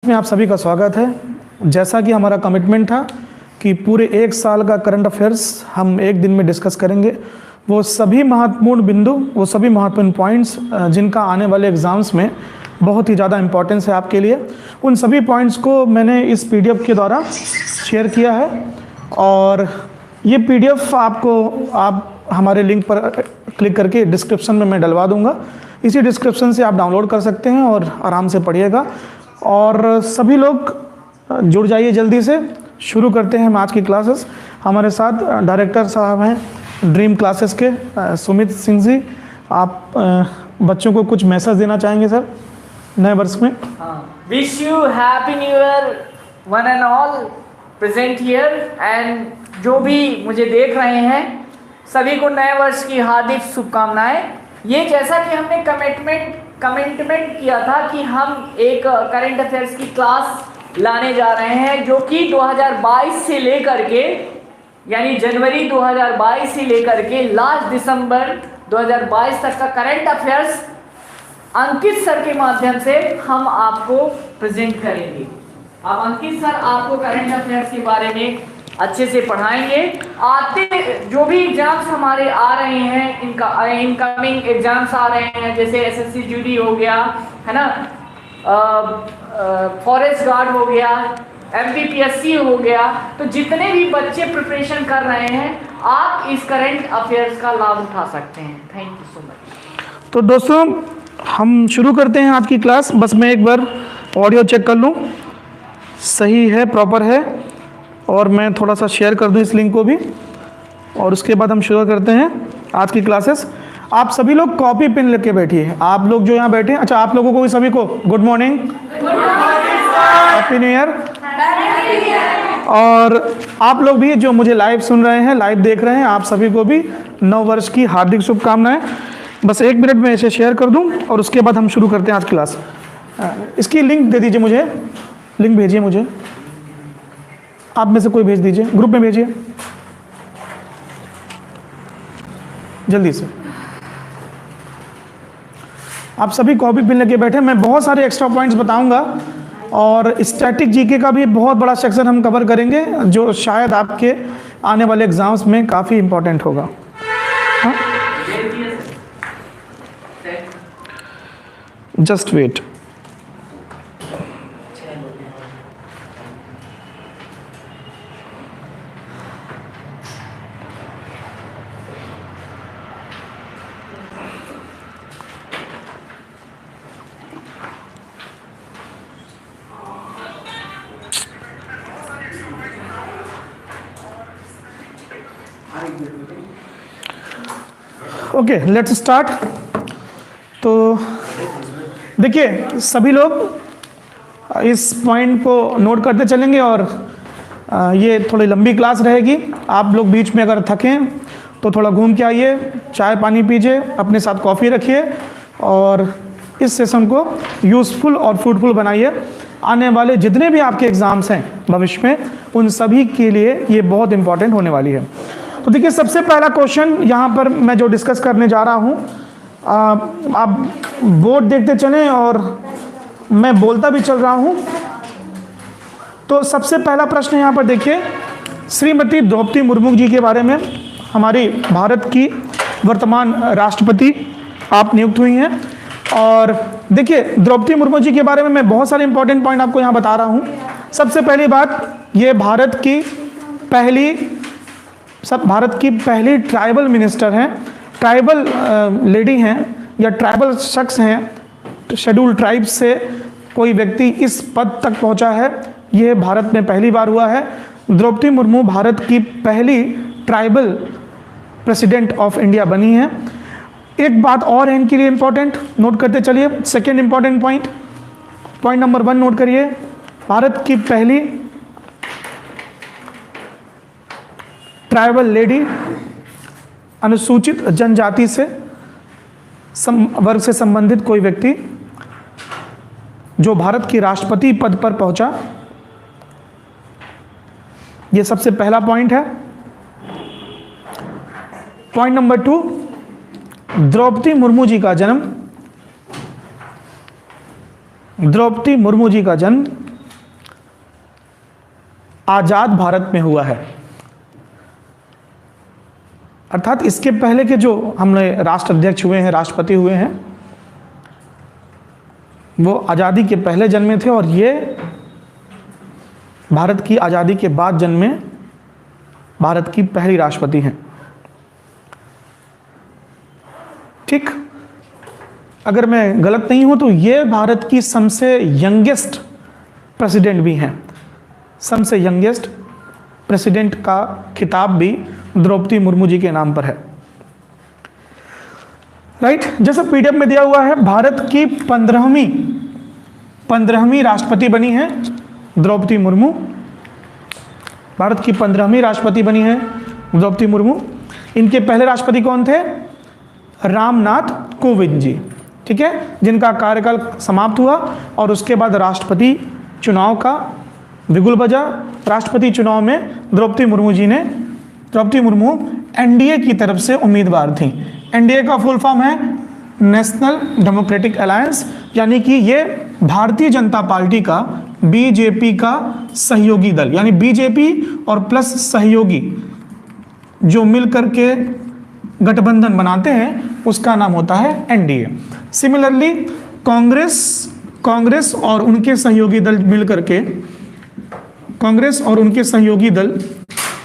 में आप सभी का स्वागत है। जैसा कि हमारा कमिटमेंट था कि पूरे एक साल का करंट अफेयर्स हम एक दिन में डिस्कस करेंगे। वो सभी महत्वपूर्ण बिंदु, वो सभी महत्वपूर्ण पॉइंट्स जिनका आने वाले एग्ज़ाम्स में बहुत ही ज़्यादा इम्पोर्टेंस है आपके लिए, उन सभी पॉइंट्स को मैंने इस पीडीएफ के द्वारा शेयर किया है। और ये पीडीएफ आप हमारे लिंक पर क्लिक करके डिस्क्रिप्शन में मैं डलवा दूँगा। इसी डिस्क्रिप्शन से आप डाउनलोड कर सकते हैं और आराम से पढ़िएगा। और सभी लोग जुड़ जाइए जल्दी से। शुरू करते हैं हम आज की क्लासेस। हमारे साथ डायरेक्टर साहब हैं ड्रीम क्लासेस के, सुमित सिंह जी। आप बच्चों को कुछ मैसेज देना चाहेंगे सर नए वर्ष में? Wish you happy new year one and all present here, and जो भी मुझे देख रहे हैं सभी को नए वर्ष की हार्दिक शुभकामनाएं। ये जैसा कि हमने कमिटमेंट किया था कि हम एक करंट अफेयर्स की क्लास लाने जा रहे हैं जो कि 2022 से लेकर के, यानी जनवरी 2022 से लेकर के लास्ट दिसंबर 2022 तक का करंट अफेयर्स अंकित सर के माध्यम से हम आपको प्रेजेंट करेंगे। अब अंकित सर आपको करंट अफेयर्स के बारे में अच्छे से पढ़ाएंगे। आते जो भी एग्जाम्स हमारे आ रहे हैं, इनका इनकमिंग एग्जाम्स आ रहे हैं, जैसे एसएससी जीडी हो गया है ना, फॉरेस्ट गार्ड हो गया, एमपीपीएससी हो गया, तो जितने भी बच्चे प्रिपरेशन कर रहे हैं आप इस करंट अफेयर्स का लाभ उठा सकते हैं। Thank you so much. तो दोस्तों हम शुरू करते हैं आज की क्लास। बस मैं एक बार ऑडियो चेक कर लूँ सही है, प्रॉपर है, और मैं थोड़ा सा शेयर कर दूं इस लिंक को भी, और उसके बाद हम शुरू करते हैं आज की क्लासेस। आप सभी लोग कॉपी पेन लेके बैठिए। आप लोग जो यहाँ बैठे हैं, अच्छा आप लोगों को सभी को good morning, happy new year. और आप लोग भी जो मुझे लाइव सुन रहे हैं, लाइव देख रहे हैं, आप सभी को भी नव वर्ष की हार्दिक शुभकामनाएं। बस एक मिनट में इसे शेयर कर दूं और उसके बाद हम शुरू करते हैं आज क्लास। इसकी लिंक दे दीजिए मुझे, लिंक भेजिए मुझे, आप में से कोई भेज दीजिए, ग्रुप में भेजिए जल्दी से। आप सभी कॉपी पेन लेके बैठे। मैं बहुत सारे एक्स्ट्रा पॉइंट्स बताऊंगा और स्टैटिक जीके का भी बहुत बड़ा सेक्शन हम कवर करेंगे जो शायद आपके आने वाले एग्जाम्स में काफ़ी इंपॉर्टेंट होगा। Just wait. Okay, let's start. तो देखिए सभी लोग इस पॉइंट को नोट करते चलेंगे और ये थोड़ी लंबी क्लास रहेगी। आप लोग बीच में अगर थकें तो थोड़ा घूम के आइए, चाय पानी पीजिए, अपने साथ कॉफ़ी रखिए और इस सेशन को यूज़फुल और फ्रूटफुल बनाइए। आने वाले जितने भी आपके एग्ज़ाम्स हैं भविष्य में, उन सभी के लिए ये बहुत इंपॉर्टेंट होने वाली है। तो देखिए सबसे पहला क्वेश्चन यहाँ पर मैं जो डिस्कस करने जा रहा हूँ, आप बोर्ड देखते चलें और मैं बोलता भी चल रहा हूँ। तो सबसे पहला प्रश्न यहाँ पर देखिए, श्रीमती द्रौपदी मुर्मू जी के बारे में, हमारी भारत की वर्तमान राष्ट्रपति आप नियुक्त हुई हैं। और देखिए द्रौपदी मुर्मू जी के बारे में मैं बहुत सारे इंपॉर्टेंट पॉइंट आपको यहाँ बता रहा हूँ। सबसे पहली बात, ये भारत की पहली ट्राइबल मिनिस्टर हैं, ट्राइबल लेडी हैं या ट्राइबल शख्स हैं। शेड्यूल ट्राइब से कोई व्यक्ति इस पद तक पहुंचा है, ये भारत में पहली बार हुआ है। द्रौपदी मुर्मू भारत की पहली ट्राइबल प्रेसिडेंट ऑफ इंडिया बनी है। एक बात और है इनके लिए इंपॉर्टेंट, नोट करते चलिए। Second important point number 1 note करिए, भारत की पहली ट्राइबल लेडी, अनुसूचित जनजाति से वर्ग से संबंधित कोई व्यक्ति जो भारत की राष्ट्रपति पद पर पहुंचा, यह सबसे पहला पॉइंट है। पॉइंट नंबर 2, द्रौपदी मुर्मू जी का जन्म द्रौपदी मुर्मू जी का जन्म आजाद भारत में हुआ है। अर्थात इसके पहले के जो हमने राष्ट्राध्यक्ष हुए हैं, राष्ट्रपति हुए हैं, वो आज़ादी के पहले जन्मे थे और ये भारत की आज़ादी के बाद जन्मे भारत की पहली राष्ट्रपति हैं। ठीक, अगर मैं गलत नहीं हूं तो ये भारत की सबसे यंगेस्ट प्रेसिडेंट भी हैं। सबसे यंगेस्ट प्रेसिडेंट का खिताब भी द्रौपदी मुर्मू जी के नाम पर है। राइट, जैसा पीडीएफ में दिया हुआ है, भारत की 15वीं राष्ट्रपति बनी है द्रौपदी मुर्मू। भारत की 15वीं राष्ट्रपति बनी है द्रौपदी मुर्मू। इनके पहले राष्ट्रपति कौन थे? रामनाथ कोविंद जी, ठीक है, जिनका कार्यकाल समाप्त हुआ और उसके बाद राष्ट्रपति चुनाव का बिगुल बजा। राष्ट्रपति चुनाव में द्रौपदी मुर्मू एनडीए की तरफ से उम्मीदवार थी। एनडीए का फुल फॉर्म है नेशनल डेमोक्रेटिक अलायंस, यानी कि ये भारतीय जनता पार्टी का बीजेपी का सहयोगी दल, यानी बीजेपी और प्लस सहयोगी जो मिलकर के गठबंधन बनाते हैं उसका नाम होता है एनडीए। सिमिलरली कांग्रेस और उनके सहयोगी दल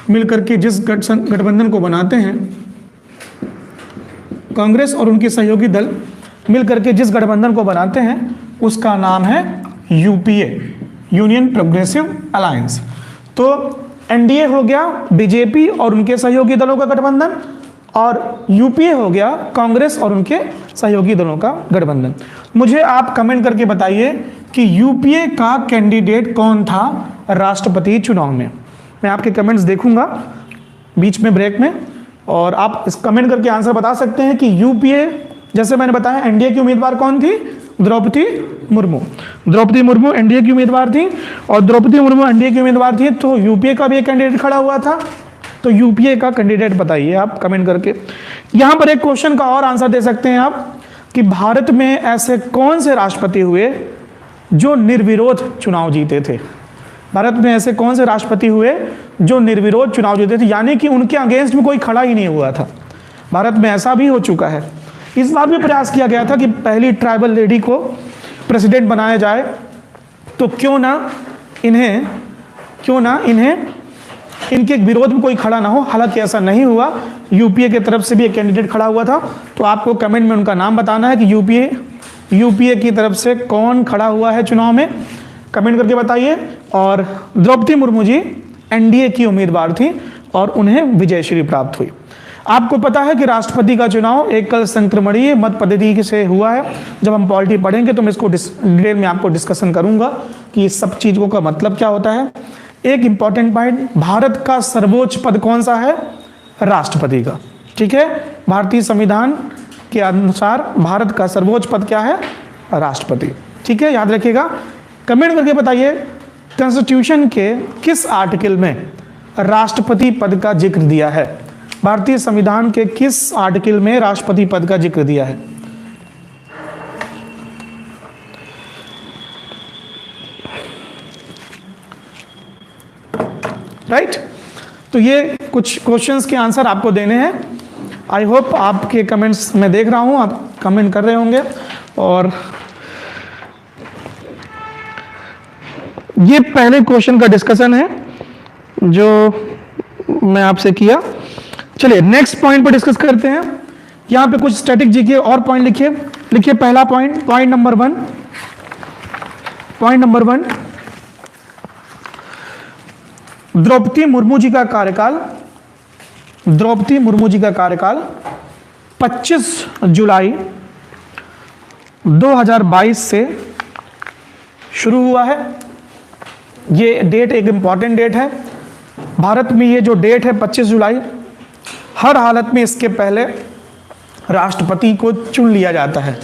मिलकर के जिस गठबंधन को बनाते हैं, कांग्रेस और उनके सहयोगी दल मिलकर के जिस गठबंधन को बनाते हैं उसका नाम है यूपीए, यूनियन प्रोग्रेसिव अलायंस। तो एनडीए हो गया बीजेपी और उनके सहयोगी दलों का गठबंधन, और यूपीए हो गया कांग्रेस और उनके सहयोगी दलों का गठबंधन। मुझे आप कमेंट करके बताइए कि यूपीए का कैंडिडेट कौन था राष्ट्रपति चुनाव में। मैं आपके कमेंट्स देखूंगा बीच में ब्रेक में, और आप इस कमेंट करके आंसर बता सकते हैं कि यूपीए, जैसे मैंने बताया एनडीए की उम्मीदवार कौन थी? द्रौपदी मुर्मू एनडीए की उम्मीदवार थी, और द्रौपदी मुर्मू एनडीए की उम्मीदवार थी तो यूपीए का भी एक कैंडिडेट खड़ा हुआ था। तो यूपीए का कैंडिडेट बताइए आप कमेंट करके। यहां पर एक क्वेश्चन का और आंसर दे सकते हैं आप कि भारत में ऐसे कौन से राष्ट्रपति हुए जो निर्विरोध चुनाव जीते थे? भारत में ऐसे कौन से राष्ट्रपति हुए जो निर्विरोध चुनाव जीते थे, यानी कि उनके अगेंस्ट में कोई खड़ा ही नहीं हुआ था? भारत में ऐसा भी हो चुका है। इस बार भी प्रयास किया गया था कि पहली ट्राइबल लेडी को प्रेसिडेंट बनाया जाए, तो क्यों ना इन्हें इनके विरोध में कोई खड़ा ना हो। हालांकि ऐसा नहीं हुआ, यूपीए की तरफ से भी एक कैंडिडेट खड़ा हुआ था। तो आपको कमेंट में उनका नाम बताना है कि यूपीए की तरफ से कौन खड़ा हुआ है चुनाव में, कमेंट करके बताइए। और द्रौपदी मुर्मू जी एनडीए की उम्मीदवार थी और उन्हें विजयश्री प्राप्त हुई। आपको पता है कि राष्ट्रपति का चुनाव एकल संक्रमणीय मत पद्धति से हुआ है। जब हम पॉलिटी पढ़ेंगे तो मैं इसको डिटेल में आपको डिस्कशन करूंगा कि इस सब चीज़ों का मतलब क्या होता है। एक इंपॉर्टेंट पॉइंट, भारत का सर्वोच्च पद कौन सा है? राष्ट्रपति का, ठीक है। भारतीय संविधान के अनुसार भारत का सर्वोच्च पद क्या है? राष्ट्रपति, ठीक है, याद रखिएगा। कमेंट करके बताइए कॉन्स्टिट्यूशन के किस आर्टिकल में राष्ट्रपति पद का जिक्र दिया है? भारतीय संविधान के किस आर्टिकल में राष्ट्रपति पद का जिक्र दिया है? राइट, तो ये कुछ क्वेश्चंस के आंसर आपको देने हैं। आई होप आपके कमेंट्स मैं देख रहा हूं, आप कमेंट कर रहे होंगे। और ये पहले क्वेश्चन का डिस्कशन है जो मैं आपसे किया। चलिए नेक्स्ट पॉइंट पर डिस्कस करते हैं। यहां पे कुछ स्टैटिक जीके और पॉइंट लिखिए। पहला point number one, Draupadi Murmu ji का कार्यकाल 25 जुलाई 2022 से शुरू हुआ है। ये डेट एक इंपॉर्टेंट डेट है भारत में। ये जो डेट है 25 जुलाई, हर हालत में इसके पहले राष्ट्रपति को चुन लिया जाता है।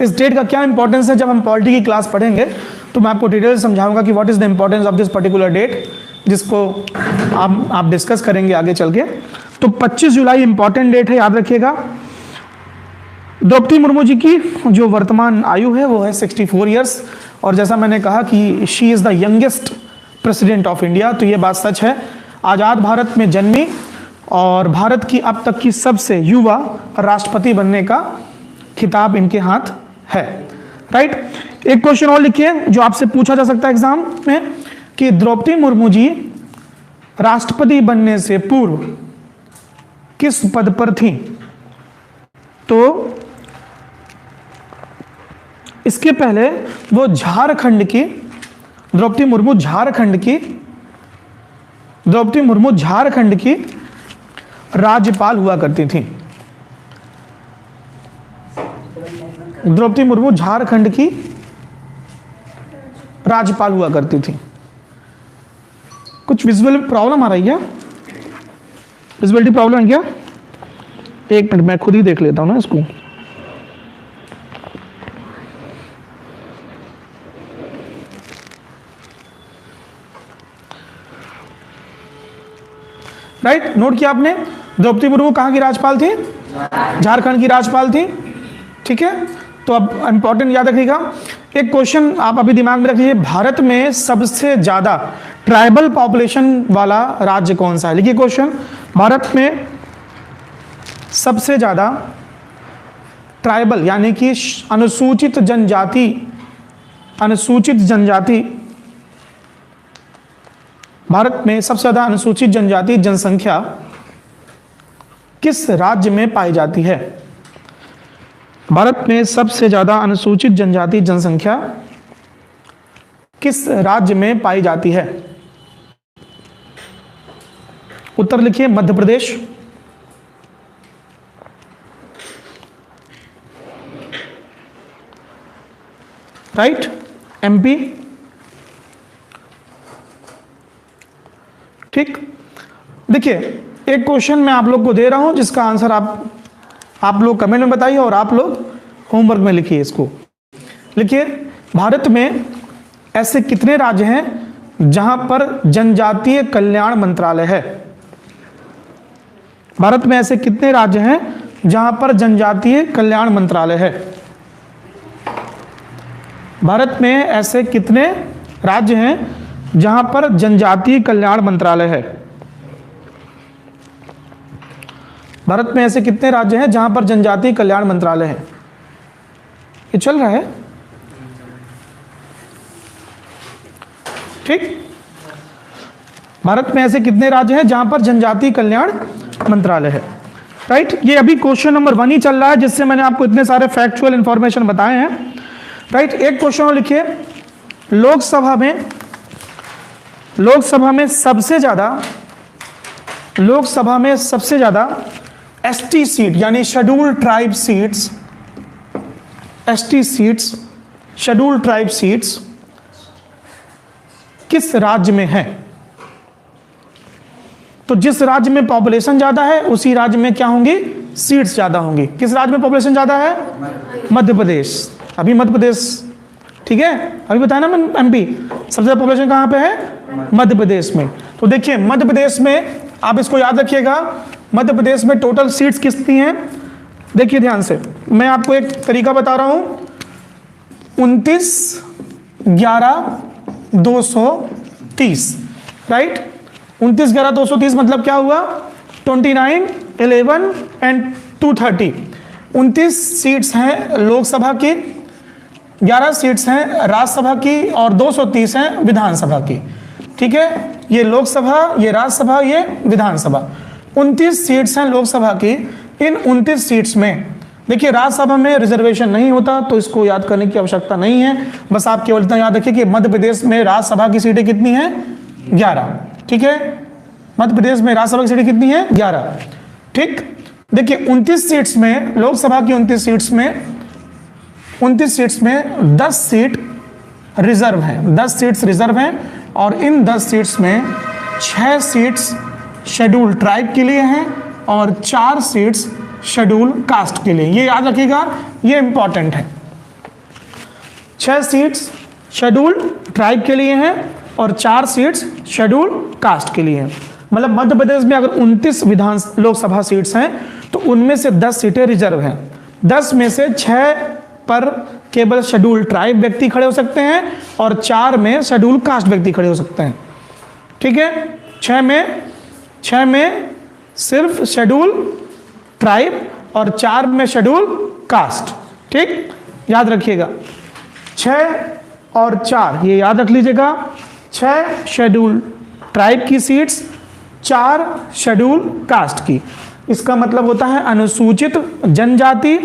इस डेट का क्या इंपॉर्टेंस है, जब हम पॉलिटी की क्लास पढ़ेंगे तो मैं आपको डिटेल समझाऊंगा कि what is the importance of this particular date, जिसको आप डिस्कस करेंगे आगे चल के। तो 25 जुलाई इंपॉर्टेंट डेट है, याद रखिएगा। द्रौपदी मुर्मू जी की जो वर्तमान आयु है वो है 64 ईयर्स, और जैसा मैंने कहा कि she is the youngest president of India. तो ये बात सच है, आज़ाद भारत में जन्मी और भारत की अब तक की सबसे युवा राष्ट्रपति बनने का खिताब इनके हाथ है। राइट। एक क्वेश्चन और लिखिए जो आपसे पूछा जा सकता है एग्जाम में कि द्रौपदी मुर्मू जी राष्ट्रपति बनने से पूर्व किस पद पर थी। तो इसके पहले वो झारखंड की द्रौपदी मुर्मू झारखंड की राज्यपाल हुआ करती थी। द्रौपदी मुर्मू झारखंड की राज्यपाल हुआ करती थी। कुछ विजुअल प्रॉब्लम आ रही है, विजुअलिटी प्रॉब्लम है क्या? एक मिनट मैं खुद ही देख लेता हूं ना इसको। राइट, नोट किया आपने? द्रौपदी मुर्मू कहाँ की राज्यपाल थी? झारखंड की राज्यपाल थी। ठीक है, तो अब इंपॉर्टेंट याद रखिएगा, एक क्वेश्चन आप अभी दिमाग में रखिए, भारत में सबसे ज्यादा ट्राइबल पॉपुलेशन वाला राज्य कौन सा है? लिखिए क्वेश्चन, भारत में सबसे ज्यादा ट्राइबल यानी कि अनुसूचित जनजाति भारत में सबसे ज्यादा अनुसूचित जनजाति जनसंख्या किस राज्य में पाई जाती है? भारत में सबसे ज्यादा अनुसूचित जनजाति जनसंख्या किस राज्य में पाई जाती है? उत्तर लिखिए, मध्य प्रदेश, राइट, एमपी। ठीक, देखिए एक क्वेश्चन मैं आप लोग को दे रहा हूं जिसका आंसर आप लोग कमेंट में बताइए और आप लोग होमवर्क में लिखिए। इसको लिखिए, भारत में ऐसे कितने राज्य हैं जहां पर जनजातीय कल्याण मंत्रालय है? भारत में ऐसे कितने राज्य हैं जहां पर जनजातीय कल्याण मंत्रालय है? भारत में ऐसे कितने राज्य हैं जहां पर जनजातीय कल्याण मंत्रालय है? भारत में ऐसे कितने राज्य हैं जहां पर जनजातीय कल्याण मंत्रालय है? ये चल रहा है? ठीक, भारत में ऐसे कितने राज्य हैं जहां पर जनजातीय कल्याण मंत्रालय है? राइट, ये अभी क्वेश्चन नंबर 1 ही चल रहा है जिससे मैंने आपको इतने सारे फैक्चुअल इंफॉर्मेशन बताए हैं। राइट, एक क्वेश्चन और लिखिए, लोकसभा में सबसे ज्यादा एसटी सीट यानी schedule tribe seats, schedule tribe seats किस राज्य में है? तो जिस राज्य में पॉपुलेशन ज्यादा है उसी राज्य में क्या होंगी? सीट्स ज्यादा होंगी। किस राज्य में पॉपुलेशन ज्यादा है? मध्य प्रदेश। अभी मध्य प्रदेश, ठीक है, अभी बताया ना मैं, एमपी सबसे ज्यादा पॉपुलेशन कहां पे है? मध्य प्रदेश में। तो देखिए मध्य प्रदेश में, आप इसको याद रखिएगा, मध्य प्रदेश में टोटल सीट्स कितनी हैं? देखिए ध्यान से, मैं आपको एक तरीका बता रहा हूं, 29/11/230, राइट। 29/11/230 मतलब क्या हुआ? 29, 11 एंड 230। 29 सीट्स हैं लोकसभा की, 11 सीट्स हैं राज्यसभा की और 230 हैं विधानसभा की। ठीक है, ये लोकसभा, ये राज्यसभा, ये विधानसभा। 29 सीट्स हैं लोकसभा की। इन 29 सीट्स में देखिए राज्यसभा में रिजर्वेशन नहीं होता तो इसको याद करने की आवश्यकता नहीं है, बस आप केवल इतना याद रखिए कि मध्य प्रदेश में राज्यसभा की सीटें कितनी हैं? 11। ठीक है, मध्य प्रदेश में राज्यसभा की सीटें कितनी हैं? 11। ठीक, देखिए 29 सीट्स में, लोकसभा की 29 सीट्स में 10 सीट रिजर्व हैं, 10 सीट्स रिजर्व हैं और इन 10 सीट्स में 6 सीट्स शेड्यूल ट्राइब के लिए हैं और 4 सीट्स शेड्यूल कास्ट के लिए। ये याद रखिएगा, ये इंपॉर्टेंट है। 6 सीट्स शेड्यूल ट्राइब के लिए हैं और 4 सीट्स शेड्यूल कास्ट के लिए हैं। मतलब मध्य प्रदेश में अगर 29 लोकसभा सीट्स हैं तो उनमें से 10 सीटें रिजर्व हैं। 10 में से 6 पर केवल शेड्यूल ट्राइब व्यक्ति खड़े हो सकते हैं और 4 में शेड्यूल कास्ट व्यक्ति खड़े हो सकते हैं। ठीक है, 6 में सिर्फ शेड्यूल ट्राइब और 4 में शेड्यूल कास्ट। ठीक, याद रखिएगा 6 और 4 ये याद रख लीजिएगा। 6 शेड्यूल ट्राइब की सीट्स, 4 शेड्यूल कास्ट की। इसका मतलब होता है अनुसूचित जनजाति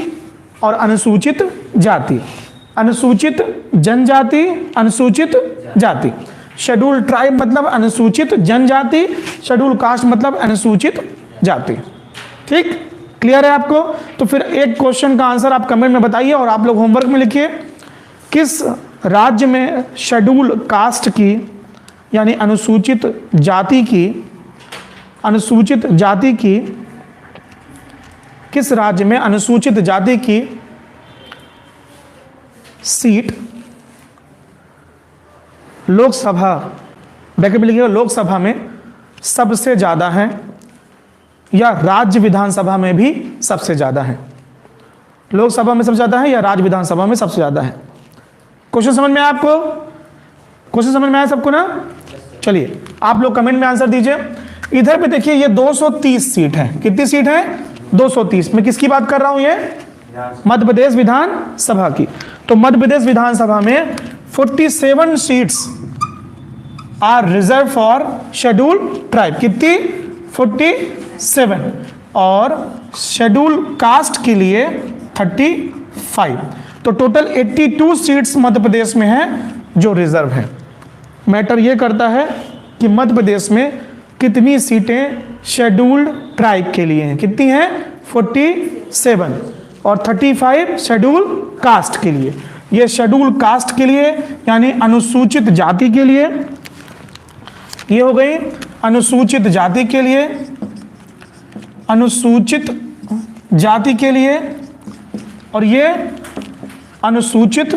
और अनुसूचित जाति। अनुसूचित जनजाति, अनुसूचित जाति। शेड्यूल ट्राइब मतलब अनुसूचित जनजाति, शेड्यूल कास्ट मतलब अनुसूचित जाति। ठीक, क्लियर है आपको? तो फिर एक क्वेश्चन का आंसर आप कमेंट में बताइए और आप लोग होमवर्क में लिखिए, किस राज्य में शेड्यूल कास्ट की यानी अनुसूचित जाति की, अनुसूचित जाति की, किस राज्य में अनुसूचित जाति की सीट लोकसभा, ब्रैकेट में लिखिएगा, लोकसभा में सबसे ज्यादा है या राज्य विधानसभा में भी सबसे ज्यादा है? लोकसभा में सबसे ज्यादा है या राज्य विधानसभा में सबसे ज्यादा है? क्वेश्चन समझ में आया आपको? क्वेश्चन समझ में आया सबको ना? चलिए आप लोग कमेंट में आंसर दीजिए। इधर पे देखिए ये 230 सीट है। कितनी सीट है? 230। मैं किसकी बात कर रहा हूं? ये मध्य प्रदेश विधानसभा की। तो मध्य प्रदेश विधानसभा में 47 seats are reserved for schedule tribe. कितनी? 47। और शेड्यूल कास्ट के लिए 35। तो टोटल 82 सीट्स मध्य प्रदेश में है जो रिजर्व है। मैटर ये करता है कि मध्य प्रदेश में कितनी सीटें शेड्यूल्ड ट्राइब के लिए हैं। कितनी हैं? 47 और 35 शेड्यूल कास्ट के लिए। ये शेड्यूल कास्ट के लिए यानी अनुसूचित जाति के लिए, ये हो गई अनुसूचित जाति के लिए, अनुसूचित जाति के लिए, और ये अनुसूचित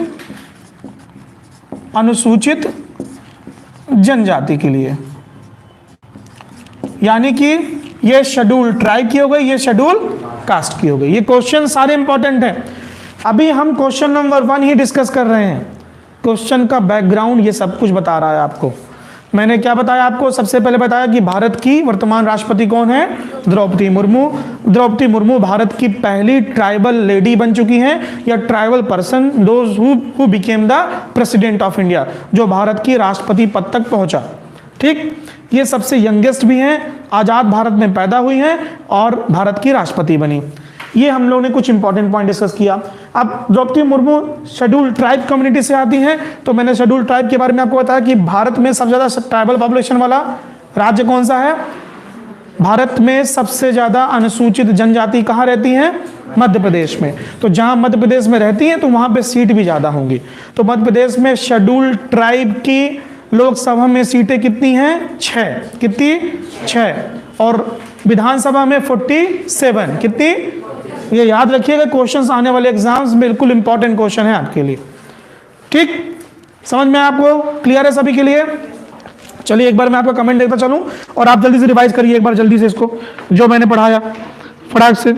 जनजाति के लिए। यानी कि ये शेड्यूल ट्राइब की हो गई, ये शेड्यूल कास्ट की हो गई। ये क्वेश्चन सारे इंपॉर्टेंट हैं। अभी हम क्वेश्चन नंबर 1 ही डिस्कस कर रहे हैं। क्वेश्चन का बैकग्राउंड ये सब कुछ बता रहा है आपको। मैंने क्या बताया आपको? सबसे पहले बताया कि भारत की वर्तमान राष्ट्रपति कौन है? द्रौपदी मुर्मू। द्रौपदी मुर्मू भारत की पहली ट्राइबल लेडी बन चुकी हैं, या tribal person, those who became the president of India, जो भारत की राष्ट्रपति पद तक पहुंचा। ठीक, ये सबसे यंगेस्ट भी हैं, आजाद भारत में पैदा हुई हैं और भारत की राष्ट्रपति बनी। ये हम लोगों ने कुछ इंपॉर्टेंट पॉइंट डिस्कस किया। अब Draupadi Murmu schedule tribe community से आती हैं, तो मैंने शेड्यूल ट्राइब के बारे में आपको बताया कि भारत में सबसे ज्यादा ट्राइबल पॉपुलेशन वाला राज्य कौन सा है? भारत में सबसे ज्यादा अनुसूचित जनजाति कहाँ रहती है? मध्य प्रदेश में। तो जहां मध्य प्रदेश में रहती है तो वहां पे सीट भी ज्यादा होंगी। तो मध्य प्रदेश में शेड्यूल ट्राइब की लोकसभा में सीटें कितनी हैं? 6। कितनी? 6। और विधानसभा में 47। कितनी? ये याद रखिएगा, क्वेश्चंस आने वाले एग्जाम्स बिल्कुल इंपॉर्टेंट क्वेश्चन है आपके लिए। ठीक, समझ में आपको? क्लियर है सभी के लिए? चलिए एक बार मैं आपका कमेंट देखता चलूं और आप जल्दी से रिवाइज करिए एक बार जल्दी से इसको, जो मैंने पढ़ाया फटाक से।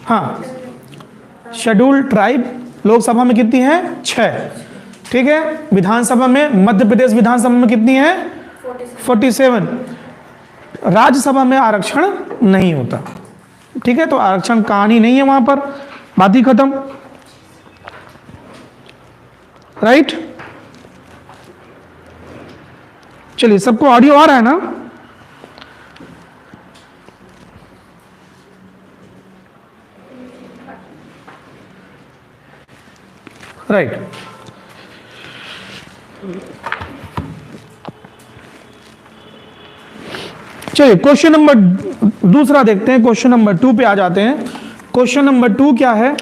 हाँ, शेड्यूल ट्राइब लोकसभा में कितनी है? 6। ठीक है, विधानसभा में मध्य प्रदेश विधानसभा में कितनी है? 47। राज्यसभा में आरक्षण नहीं होता। ठीक है, तो आरक्षण कहानी नहीं है वहां पर, बात ही खत्म। राइट, चलिए सबको ऑडियो आ रहा है ना? राइट, चलिए क्वेश्चन नंबर दूसरा देखते हैं। क्वेश्चन नंबर 2 पे आ जाते हैं। क्वेश्चन नंबर 2 क्या है?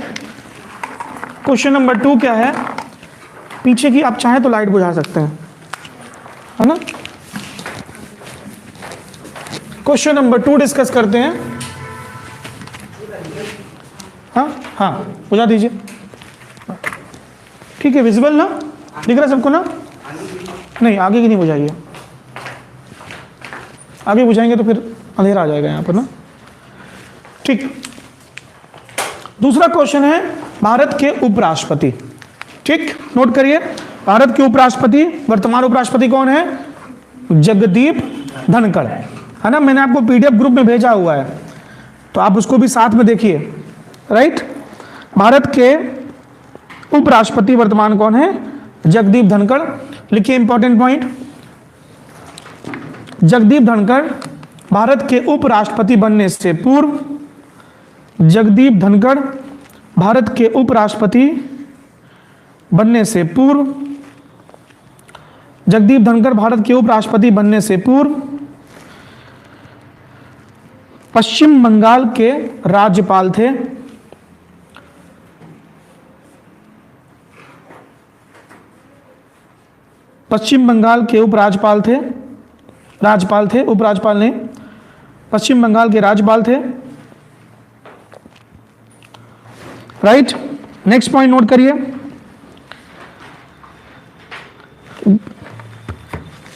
क्वेश्चन नंबर 2 क्या है? पीछे की आप चाहें तो लाइट बुझा सकते हैं, है ना? क्वेश्चन नंबर 2 डिस्कस करते हैं। हाँ हाँ, बुझा दीजिए। ठीक है, विजिबल ना? दिख रहा है सबको ना? नहीं, आगे की नहीं बुझाइए, आगे बुझाएंगे तो फिर अंधेरा आ जाएगा यहाँ पर ना। ठीक, दूसरा क्वेश्चन है भारत के उपराष्ट्रपति। ठीक, नोट करिए, भारत के उपराष्ट्रपति, वर्तमान उपराष्ट्रपति कौन है? जगदीप धनखड़, है ना। मैंने आपको पीडीएफ ग्रुप में भेजा हुआ है, तो आप उसको भी साथ में देखिए। राइट, भारत के उपराष्ट्रपति वर्तमान कौन है? जगदीप धनखड़। लिखिए इंपॉर्टेंट पॉइंट, जगदीप धनखड़ भारत के उपराष्ट्रपति बनने से पूर्व, जगदीप धनखड़ भारत के उपराष्ट्रपति बनने से पूर्व, जगदीप धनखड़ भारत के उपराष्ट्रपति बनने से पूर्व पश्चिम बंगाल के राज्यपाल थे। पश्चिम बंगाल के उपराज्यपाल थे, राज्यपाल थे, उपराज्यपाल नहीं, पश्चिम बंगाल के राज्यपाल थे। राइट, नेक्स्ट पॉइंट नोट करिए,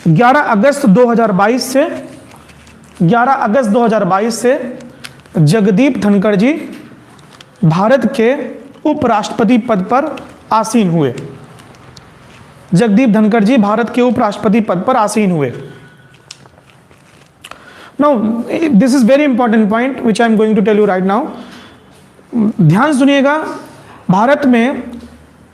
11 अगस्त 2022 से जगदीप धनखड़ जी भारत के उपराष्ट्रपति पद पर आसीन हुए। जगदीप धनखड़ जी भारत के उपराष्ट्रपति पद पर आसीन हुए। Now this is very important point which I am going to tell you right now. ध्यान सुनिएगा, भारत में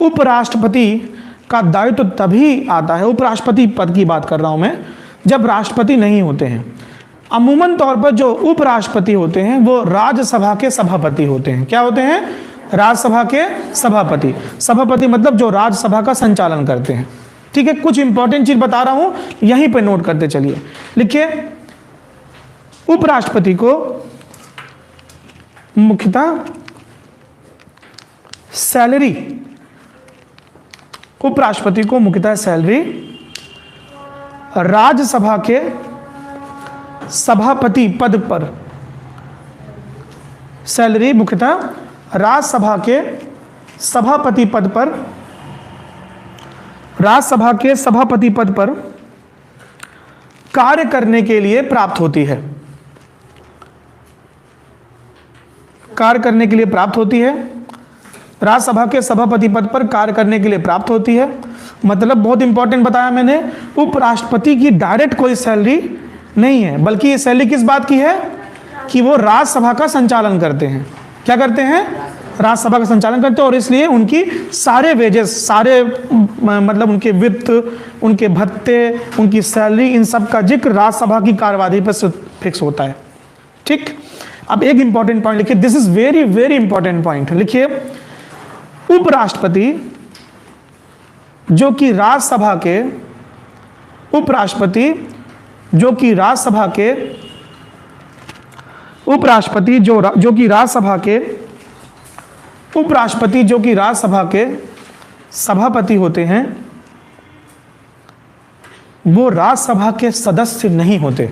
उपराष्ट्रपति का दायित्व तभी आता है, उपराष्ट्रपति पद की बात कर रहा हूं मैं, जब राष्ट्रपति नहीं होते हैं। अमूमन तौर पर जो उपराष्ट्रपति होते हैं वो राज्यसभा के सभापति होते हैं। क्या होते हैं? राज्यसभा के सभापति। सभापति मतलब जो राज्यसभा का संचालन करते हैं। ठीक है, कुछ इंपॉर्टेंट चीज बता रहा हूं, यहीं पे नोट करते चलिए। लिखिए, उपराष्ट्रपति को मुख्यतः सैलरी, उपराष्ट्रपति को मुख्यतः सैलरी राज्यसभा के सभापति पद पर, सैलरी मुख्यतः राज्यसभा के सभापति पद पर, राज्यसभा के सभापति पद पर कार्य करने के लिए प्राप्त होती है। कार्य करने के लिए प्राप्त होती है, राज्यसभा के सभापति पद पर कार्य करने के लिए प्राप्त होती है। मतलब बहुत इंपॉर्टेंट बताया मैंने, उपराष्ट्रपति की डायरेक्ट कोई सैलरी नहीं है, बल्कि ये सैलरी किस बात की है कि वो राज्यसभा का संचालन करते हैं। क्या करते हैं? राज्यसभा का संचालन करते हैं, और इसलिए उनकी सारे वेजेस, सारे मतलब उनके वित्त, उनके भत्ते, उनकी सैलरी, इन सब का जिक्र राज्यसभा की कार्यवाही पर फिक्स होता है। ठीक, अब एक इंपॉर्टेंट पॉइंट लिखिए, this is very very important point. लिखिए, उपराष्ट्रपति जो कि राज्यसभा के, उपराष्ट्रपति जो कि राज्यसभा के, उपराष्ट्रपति जो कि राज्यसभा के, उपराष्ट्रपति जो कि राज्यसभा के सभापति होते हैं, वो राज्यसभा के सदस्य नहीं होते।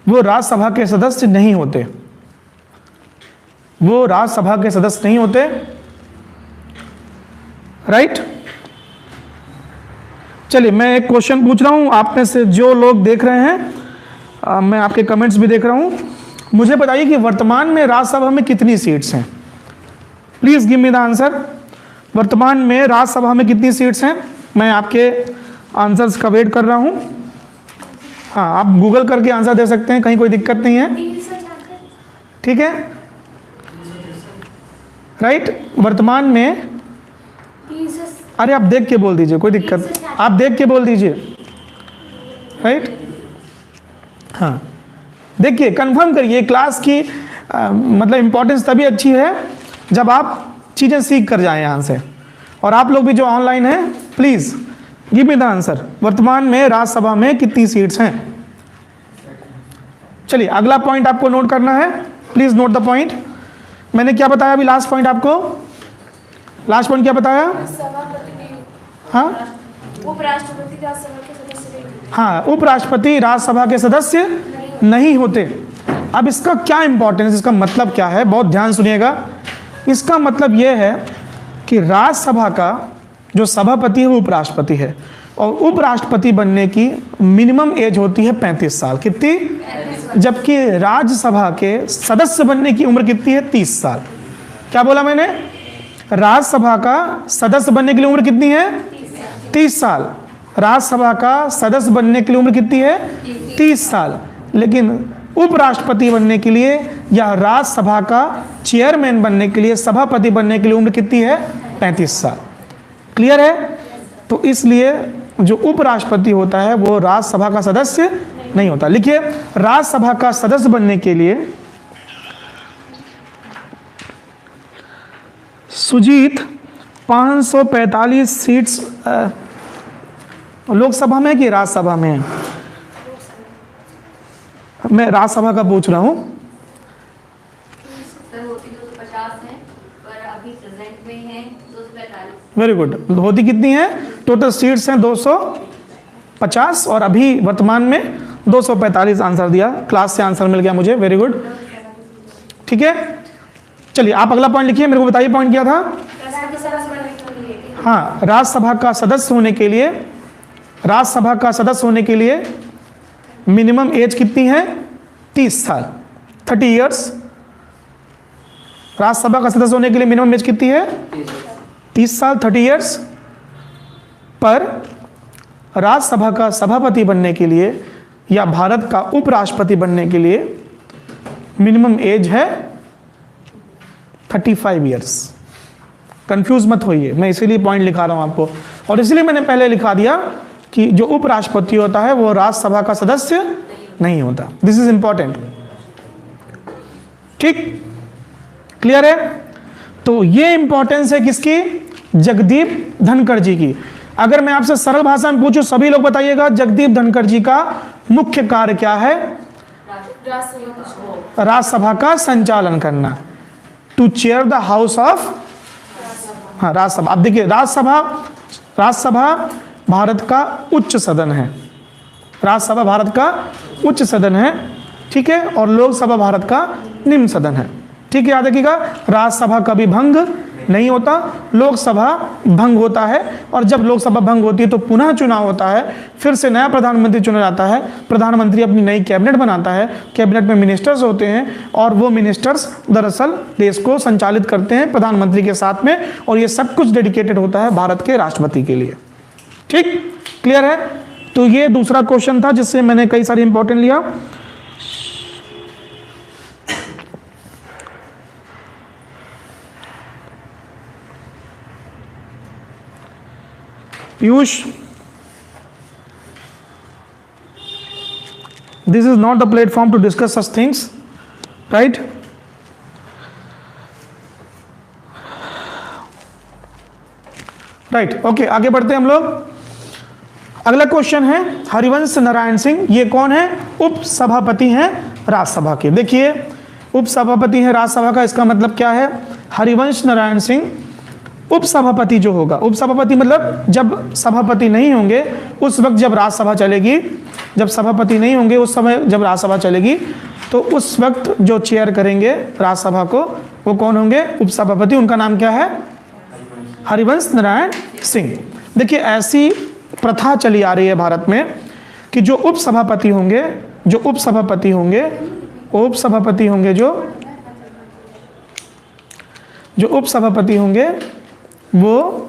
वो राज्यसभा के सदस्य नहीं होते। वो राज्यसभा के सदस्य नहीं होते। राइट, चलिए मैं एक क्वेश्चन पूछ रहा हूं आप में से जो लोग देख रहे हैं, मैं आपके कमेंट्स भी देख रहा हूं। मुझे बताइए कि वर्तमान में राज्यसभा में कितनी सीट्स हैं? Please give me the answer. वर्तमान में राज्यसभा में कितनी सीट्स हैं? मैं आपके आंसर्स का वेट कर रहा हूं। हाँ, आप गूगल करके आंसर दे सकते हैं, कहीं कोई दिक्कत नहीं है। ठीक है, राइट, वर्तमान में, अरे आप देख के बोल दीजिए, कोई दिक्कत, आप देख के बोल दीजिए। राइट, हाँ, देखिए कंफर्म करिए। क्लास की मतलब इंपॉर्टेंस तभी अच्छी है जब आप चीज़ें सीख कर जाएं यहाँ से। और आप लोग भी जो ऑनलाइन हैं, please give me the answer. वर्तमान में राज्यसभा में कितनी सीट्स हैं? चलिए अगला पॉइंट आपको नोट करना है, प्लीज नोट द पॉइंट। मैंने क्या बताया अभी लास्ट पॉइंट आपको? लास्ट पॉइंट क्या बताया? हाँ, उपराष्ट्रपति राज्यसभा के सदस्य नहीं। हाँ, उपराष्ट्रपति राज्यसभा के सदस्य नहीं होते। अब इसका क्या इंपॉर्टेंस, इसका मतलब क्या है? बहुत ध्यान सुनिएगा। इसका मतलब यह है कि राज्यसभा का जो सभापति है वो उपराष्ट्रपति है, और उपराष्ट्रपति बनने की मिनिमम एज होती है 35 साल। कितनी? जबकि राज्यसभा के सदस्य बनने की उम्र कितनी है? 30 साल। क्या बोला मैंने? राज्यसभा का सदस्य बनने के लिए उम्र कितनी है? 30 साल। राज्यसभा का सदस्य बनने के लिए उम्र कितनी है? 30 साल। लेकिन उपराष्ट्रपति बनने के लिए या राज्यसभा का चेयरमैन बनने के लिए, सभापति बनने के लिए उम्र कितनी है? 35 साल। क्लियर है? तो इसलिए जो उपराष्ट्रपति होता है वो राज्यसभा का सदस्य नहीं होता। लिखिए, राज्यसभा का सदस्य बनने के लिए सुजीत 545 सीट्स लोकसभा में कि राज्यसभा में है? मैं राज्यसभा का पूछ रहा हूं। सर होती 250 है, पर अभी प्रेजेंट में है 245। Very good. होती कितनी है? टोटल सीट्स हैं 250 और अभी वर्तमान में 245 आंसर दिया। क्लास से आंसर मिल गया मुझे। वेरी गुड, ठीक है। चलिए आप अगला पॉइंट लिखिए। मेरे को बताइए पॉइंट क्या था? हाँ, राज्यसभा का सदस्य होने के लिए, राज्यसभा का सदस्य होने के लिए मिनिमम एज कितनी है? 30 साल, 30 इयर्स। राज्यसभा का सदस्य होने के लिए मिनिमम एज कितनी है? 30 साल, 30 इयर्स। पर राज्यसभा का सभापति बनने के लिए या भारत का उपराष्ट्रपति बनने के लिए मिनिमम एज है 35 इयर्स। कंफ्यूज मत होइए, मैं इसीलिए पॉइंट लिखा रहा हूं आपको। और इसलिए मैंने पहले लिखा दिया कि जो उपराष्ट्रपति होता है वो राज्यसभा का सदस्य नहीं होता। This is important. ठीक, क्लियर है? तो ये इंपॉर्टेंस है किसकी? जगदीप धनखड़ जी की। अगर मैं आपसे सरल भाषा में पूछूं, सभी लोग बताइएगा, जगदीप धनखड़ जी का मुख्य कार्य क्या है? राज्यसभा का संचालन करना, to chair the house of, हाँ राज्यसभा। अब देखिए, राज्यसभा भारत का उच्च सदन है। राज्यसभा भारत का उच्च सदन है, ठीक है, और लोकसभा भारत का निम्न सदन है। ठीक है, याद रखिएगा, राज्यसभा कभी भंग नहीं होता, लोकसभा भंग होता है। और जब लोकसभा भंग होती है तो पुनः चुनाव होता है, फिर से नया प्रधानमंत्री चुना जाता है। प्रधानमंत्री अपनी नई कैबिनेट बनाता है, कैबिनेट में मिनिस्टर्स होते हैं और वो मिनिस्टर्स दरअसल देश को संचालित करते हैं प्रधानमंत्री के साथ में। और ये सब कुछ डेडिकेटेड होता है भारत के राष्ट्रपति के लिए। ठीक, क्लियर है? तो ये दूसरा क्वेश्चन था जिससे मैंने कई सारे इंपॉर्टेंट लिया। Piyush, this is not the platform to discuss such things, right? Right, okay, आगे बढ़ते हैं हम लोग। अगला क्वेश्चन है हरिवंश नारायण सिंह। ये कौन है? उप सभापति हैं राज्यसभा के। देखिए, उप सभापति हैं राज्यसभा का, इसका मतलब क्या है? हरिवंश नारायण सिंह उप सभापति जो होगा, उप सभापति मतलब जब सभापति नहीं होंगे उस वक्त जब राज्यसभा चलेगी, जब सभापति नहीं होंगे उस समय जब राज्यसभा चलेगी, तो उस वक्त जो चेयर करेंगे राज्यसभा को वो कौन होंगे? उप सभापति। उनका नाम क्या है? हरिवंश नारायण सिंह। देखिए, ऐसी प्रथा चली आ रही है भारत में कि जो उप सभापति होंगे, जो उप सभापति होंगे, उप सभापति होंगे, जो उप सभापति होंगे वो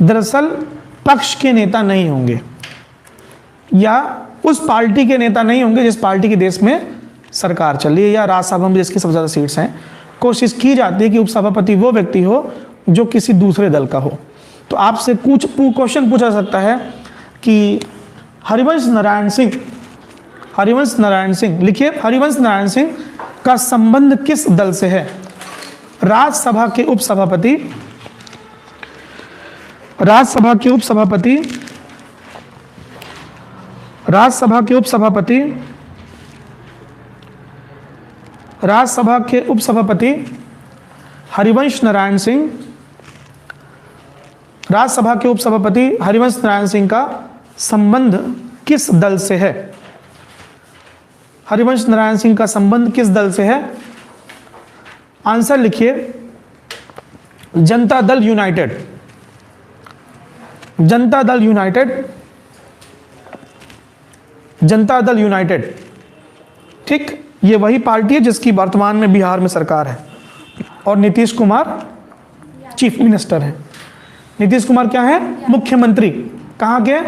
दरअसल पक्ष के नेता नहीं होंगे या उस पार्टी के नेता नहीं होंगे जिस पार्टी के देश में सरकार चल रही है या राज्यसभा में जिसकी सबसे ज़्यादा सीट्स हैं। कोशिश की जाती है कि उपसभापति वो व्यक्ति हो जो किसी दूसरे दल का हो। तो आपसे कुछ क्वेश्चन पूछा सकता है कि हरिवंश नारायण सिंह, लिखिए, हरिवंश नारायण सिंह का संबंध किस दल से है? राज्यसभा के उपसभापति, राज्यसभा के उपसभापति हरिवंश नारायण सिंह, राज्यसभा के उपसभापति हरिवंश नारायण सिंह का संबंध किस दल से है? हरिवंश नारायण सिंह का संबंध किस दल से है? आंसर लिखिए, Janata Dal United. Janata Dal United, Janata Dal United. ठीक, ये वही पार्टी है जिसकी वर्तमान में बिहार में सरकार है। और नीतीश कुमार चीफ मिनिस्टर हैं। नीतीश कुमार क्या है? मुख्यमंत्री। कहाँ के?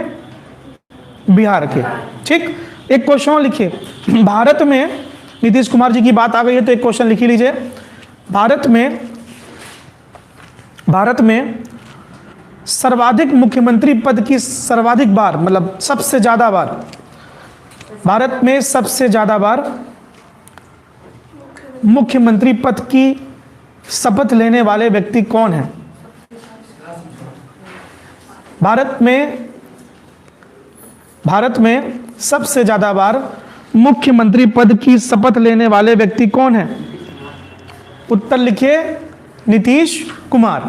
बिहार के। ठीक, एक क्वेश्चन और लिखिए, भारत में नीतीश कुमार जी की बात आ गई है तो एक क्वेश्चन लिख लीजिए। भारत में सर्वाधिक मुख्यमंत्री पद की सर्वाधिक बार, मतलब सबसे ज्यादा बार, भारत में सबसे ज्यादा बार मुख्यमंत्री पद की शपथ लेने वाले व्यक्ति कौन है? भारत में सबसे ज्यादा बार मुख्यमंत्री पद की शपथ लेने वाले व्यक्ति कौन है? उत्तर लिखिए, नीतीश कुमार।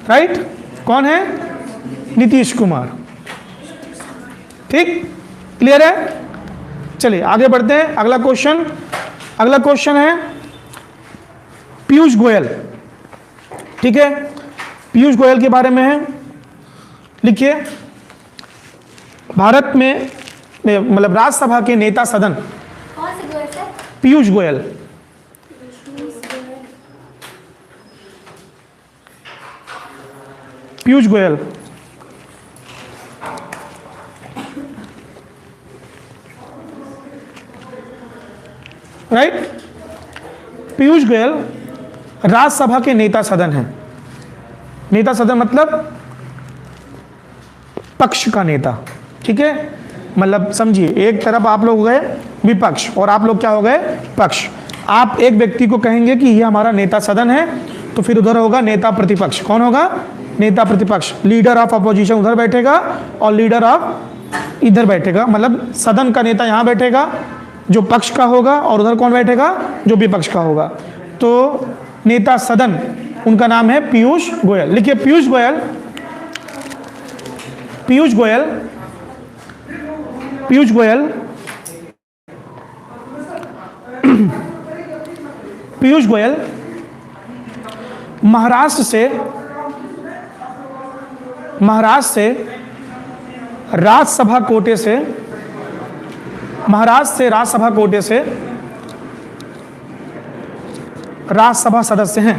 राइट, कौन है? नीतीश कुमार। ठीक, क्लियर है? चलिए आगे बढ़ते हैं। अगला क्वेश्चन है पीयूष गोयल। ठीक है, पीयूष गोयल के बारे में है, लिखिए, भारत में मतलब राज्यसभा के नेता सदन। कौन से गोयल सर? पीयूष गोयल। पीयूष गोयल राइट, पीयूष गोयल राज्यसभा के नेता सदन हैं। नेता सदन मतलब पक्ष का नेता। ठीक है, मतलब समझिए, एक तरफ आप लोग हो गए विपक्ष और आप लोग क्या हो गए? पक्ष। आप एक व्यक्ति को कहेंगे कि ये हमारा नेता सदन है, तो फिर उधर होगा नेता प्रतिपक्ष। कौन होगा? नेता प्रतिपक्ष। लीडर ऑफ अपोजिशन उधर बैठेगा और लीडर ऑफ इधर बैठेगा, मतलब सदन का नेता यहां बैठेगा जो पक्ष का होगा, और उधर कौन बैठेगा? जो विपक्ष का होगा। तो नेता सदन, उनका नाम है पीयूष गोयल। लिखिए, पीयूष गोयल महाराष्ट्र से राज्यसभा कोटे से राज्यसभा सदस्य हैं।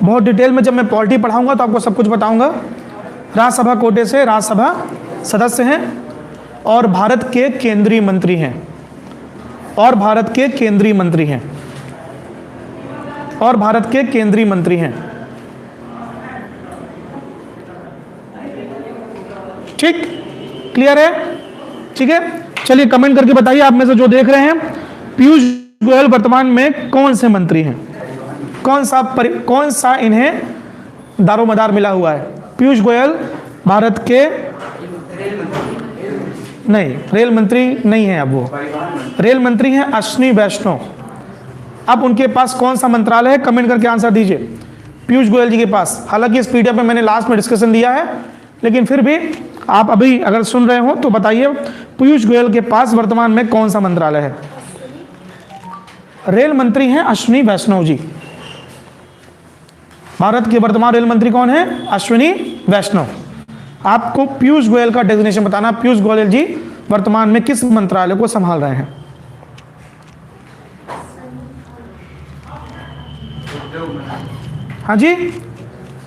बहुत डिटेल में जब मैं पॉलिटी पढ़ाऊंगा तो आपको सब कुछ बताऊंगा। राज्यसभा कोटे से राज्यसभा सदस्य हैं और भारत के केंद्रीय मंत्री हैं। ठीक, क्लियर है? ठीक है, चलिए कमेंट करके बताइए आप में से जो देख रहे हैं, पीयूष गोयल वर्तमान में कौन से मंत्री हैं? कौन सा इन्हें दारोमदार मिला हुआ है? पीयूष गोयल भारत के नहीं, रेल मंत्री नहीं है। अब वो रेल मंत्री हैं अश्विनी वैष्णव। अब उनके पास कौन सा मंत्रालय है? कमेंट करके आंसर दीजिए। पीयूष गोयल जी के पास, हालांकि इस पीडीएफ में मैंने लास्ट में डिस्कशन दिया है, लेकिन फिर भी आप अभी अगर सुन रहे हो तो बताइए, पीयूष गोयल के पास वर्तमान में कौन सा मंत्रालय है? रेल मंत्री हैं अश्विनी वैष्णव जी। भारत के वर्तमान रेल मंत्री कौन है? अश्विनी वैष्णव। आपको पीयूष गोयल का डेजिग्नेशन बताना, पीयूष गोयल जी वर्तमान में किस मंत्रालय को संभाल रहे हैं? हाँ जी,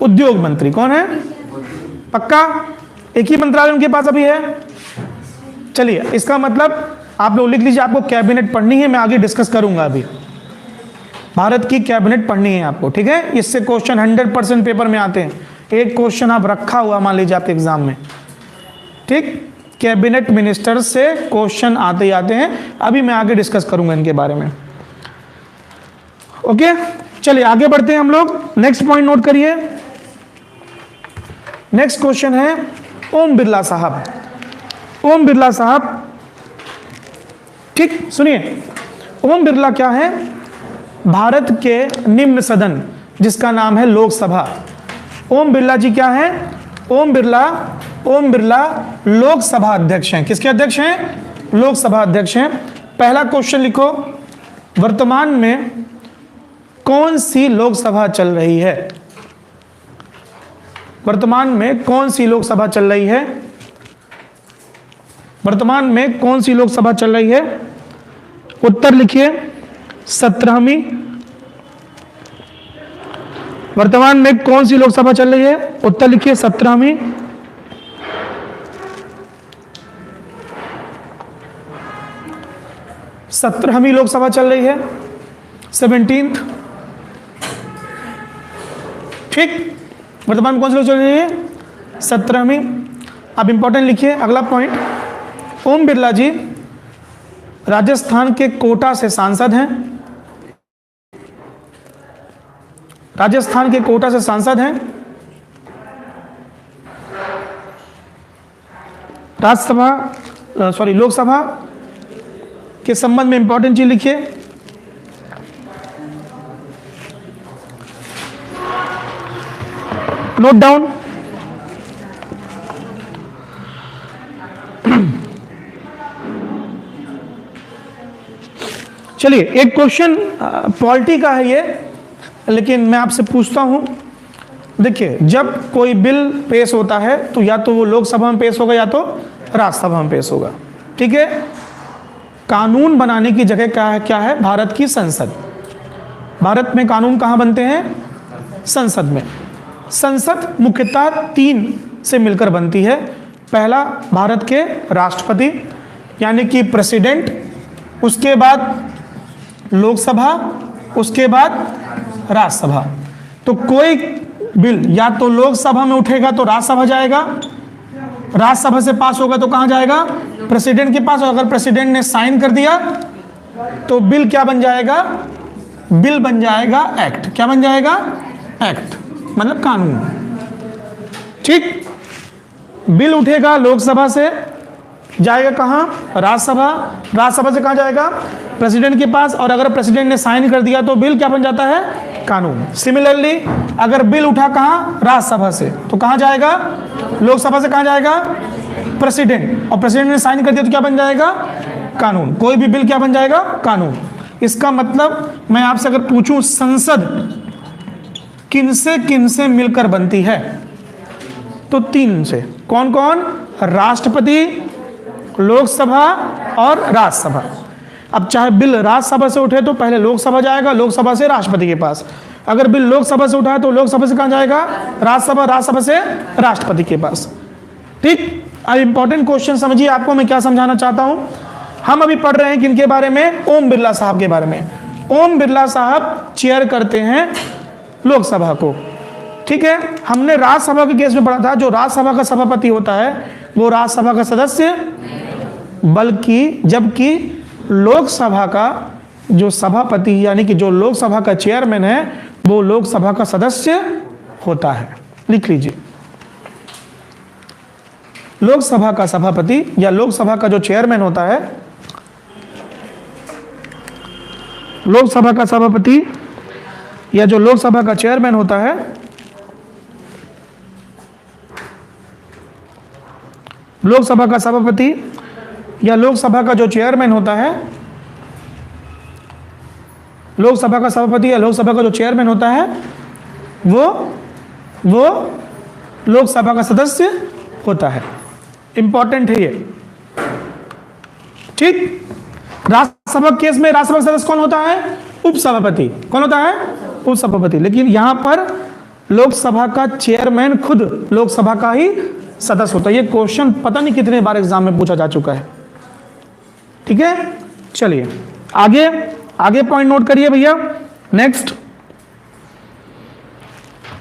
उद्योग मंत्री। कौन है? पक्का एक ही मंत्रालय उनके पास अभी है। चलिए, इसका मतलब आप लोग लिख लीजिए, आपको कैबिनेट पढ़नी है, मैं आगे डिस्कस करूंगा। अभी भारत की कैबिनेट पढ़नी है आपको, ठीक है? इससे क्वेश्चन 100% पेपर में आते हैं। एक क्वेश्चन आप रखा हुआ मान लीजिए आपके एग्जाम में, ठीक? कैबिनेट मिनिस्टर से क्वेश्चन आते ही आते हैं। अभी मैं आगे डिस्कस करूंगा इनके बारे में। ओके, चलिए आगे बढ़ते हैं हम लोग। नेक्स्ट पॉइंट नोट करिए। नेक्स्ट क्वेश्चन है ओम बिरला साहब। ओम बिरला साहब, ठीक सुनिए, ओम बिरला क्या है? भारत के निम्न सदन जिसका नाम है लोकसभा। ओम बिरला जी क्या है? ओम बिरला लोकसभा अध्यक्ष हैं। किसके अध्यक्ष हैं? लोकसभा अध्यक्ष हैं। पहला क्वेश्चन लिखो, वर्तमान में कौन सी लोकसभा चल रही है? वर्तमान में कौन सी लोकसभा चल रही है? वर्तमान में कौन सी लोकसभा चल रही है? उत्तर लिखिए 17वीं। वर्तमान में कौन सी लोकसभा चल रही है? उत्तर लिखिए 17वीं। सत्रहवीं लोकसभा चल रही है, 17th। ठीक, वर्तमान में कौन सी लोकसभा चल रही है? 17वीं। अब इंपॉर्टेंट लिखिए अगला पॉइंट। ओम बिरला जी राजस्थान के कोटा से सांसद हैं। राजस्थान के कोटा से सांसद हैं। लोकसभा के संबंध में इंपॉर्टेंट चीज लिखिए। Note down. चलिए, एक क्वेश्चन पॉलिटी का है ये, लेकिन मैं आपसे पूछता हूं। देखिए, जब कोई बिल पेश होता है तो या तो वो लोकसभा में पेश होगा या तो राज्यसभा में पेश होगा। ठीक है, कानून बनाने की जगह क्या है? भारत की संसद। भारत में कानून कहाँ बनते हैं? संसद में। संसद मुख्यतः 3 से मिलकर बनती है। पहला भारत के राष्ट्रपति यानी कि प्रेसिडेंट, उसके बाद लोकसभा, उसके बाद राज्यसभा। तो कोई बिल या तो लोकसभा में उठेगा तो राज्यसभा जाएगा, राज्यसभा से पास होगा तो कहां जाएगा? प्रेसिडेंट के पास। और अगर प्रेसिडेंट ने साइन कर दिया तो बिल क्या बन जाएगा? बिल बन जाएगा एक्ट। क्या बन जाएगा? एक्ट, मतलब कानून। ठीक, बिल उठेगा लोकसभा से, जाएगा कहां? राज्यसभा। राज्यसभा से कहां जाएगा? प्रेसिडेंट के पास। और अगर प्रेसिडेंट ने साइन कर दिया तो बिल क्या बन जाता है? कानून। सिमिलरली अगर बिल उठा कहां? राज्यसभा से, तो कहां जाएगा? लोकसभा से कहां जाएगा? प्रेसिडेंट। और प्रेसिडेंट ने साइन कर दिया तो क्या बन जाएगा? कानून। कोई भी बिल क्या बन जाएगा? कानून। इसका मतलब मैं आपसे अगर पूछूं संसद किनसे मिलकर बनती है, तो 3 से। कौन कौन? राष्ट्रपति, लोकसभा और राज्यसभा। अब चाहे बिल राज्यसभा से उठे तो पहले लोकसभा जाएगा, लोकसभा से राष्ट्रपति के पास। अगर बिल लोकसभा से उठा है तो लोकसभा से कहां जाएगा? राज्यसभा, राज्यसभा से राष्ट्रपति के पास। ठीक, अब इंपॉर्टेंट क्वेश्चन समझिए, आपको मैं क्या समझाना चाहता हूं। हम अभी पढ़ रहे हैं किनके बारे में? ओम बिरला साहब के बारे में। ओम बिरला साहब चेयर करते हैं लोकसभा को। ठीक है, हमने राज्यसभा के केस में पढ़ा था, जो राज्यसभा का सभापति होता है वो राज्यसभा का सदस्य, बल्कि जबकि लोकसभा का जो सभापति यानी कि जो लोकसभा का चेयरमैन है वो लोकसभा का सदस्य होता है। लिख लीजिए, लोकसभा का सभापति या लोकसभा का जो चेयरमैन होता है, लोकसभा का सभापति या जो लोकसभा का चेयरमैन होता है, लोकसभा का सभापति या लोकसभा का जो चेयरमैन होता है, लोकसभा का सभापति या लोकसभा का जो चेयरमैन होता है वो लोकसभा का सदस्य होता है। इंपॉर्टेंट है ये। ठीक, राज्यसभा केस में राज्यसभा का सदस्य कौन होता है? उपसभापति। कौन होता है? उपसभापति। लेकिन यहां पर लोकसभा का चेयरमैन खुद लोकसभा का ही सदस्य होता है। ये क्वेश्चन पता नहीं कितने बार एग्जाम में पूछा जा चुका है। ठीक है, चलिए आगे पॉइंट नोट करिए भैया। नेक्स्ट,